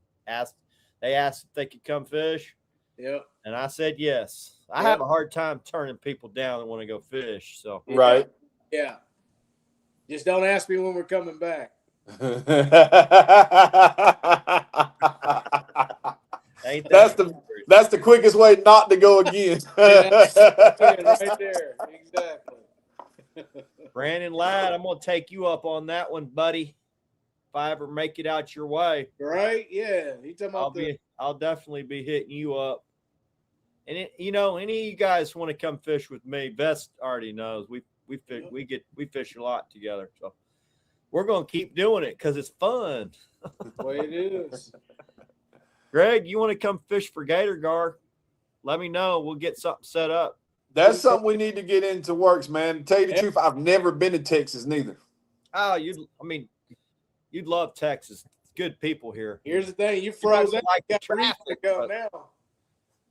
they asked if they could come fish. Yeah. And I said yes. I have a hard time turning people down that want to go fish. So right. Yeah. Just don't ask me when we're coming back. That's the quickest way not to go again. Right there. Exactly. Brandon Ladd, I'm gonna take you up on that one, buddy. If I ever make it out your way. Right? Yeah. I'll definitely be hitting you up. And any of you guys want to come fish with me, Best already knows. We fish a lot together. So we're gonna keep doing it because it's fun. That's the way it is. Greg, you want to come fish for Gator Gar? Let me know. We'll get something set up. That's something we need to get into works, man. To tell you the truth, I've never been to Texas neither. Oh, you'd love Texas. It's good people here. Here's the thing: you froze up. Like you the traffic, to come now.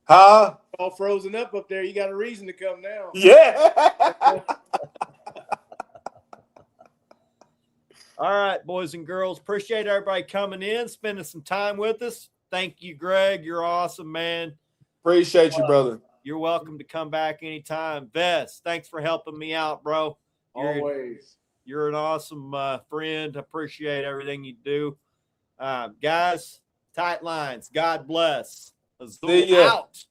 Huh? All frozen up there. You got a reason to come now. Yeah. All right, boys and girls. Appreciate everybody coming in, spending some time with us. Thank you, Greg. You're awesome, man. Appreciate you, brother. You're welcome to come back anytime. Vess, thanks for helping me out, bro. Always. You're an awesome friend. Appreciate everything you do. Guys, tight lines. God bless. See ya. Out.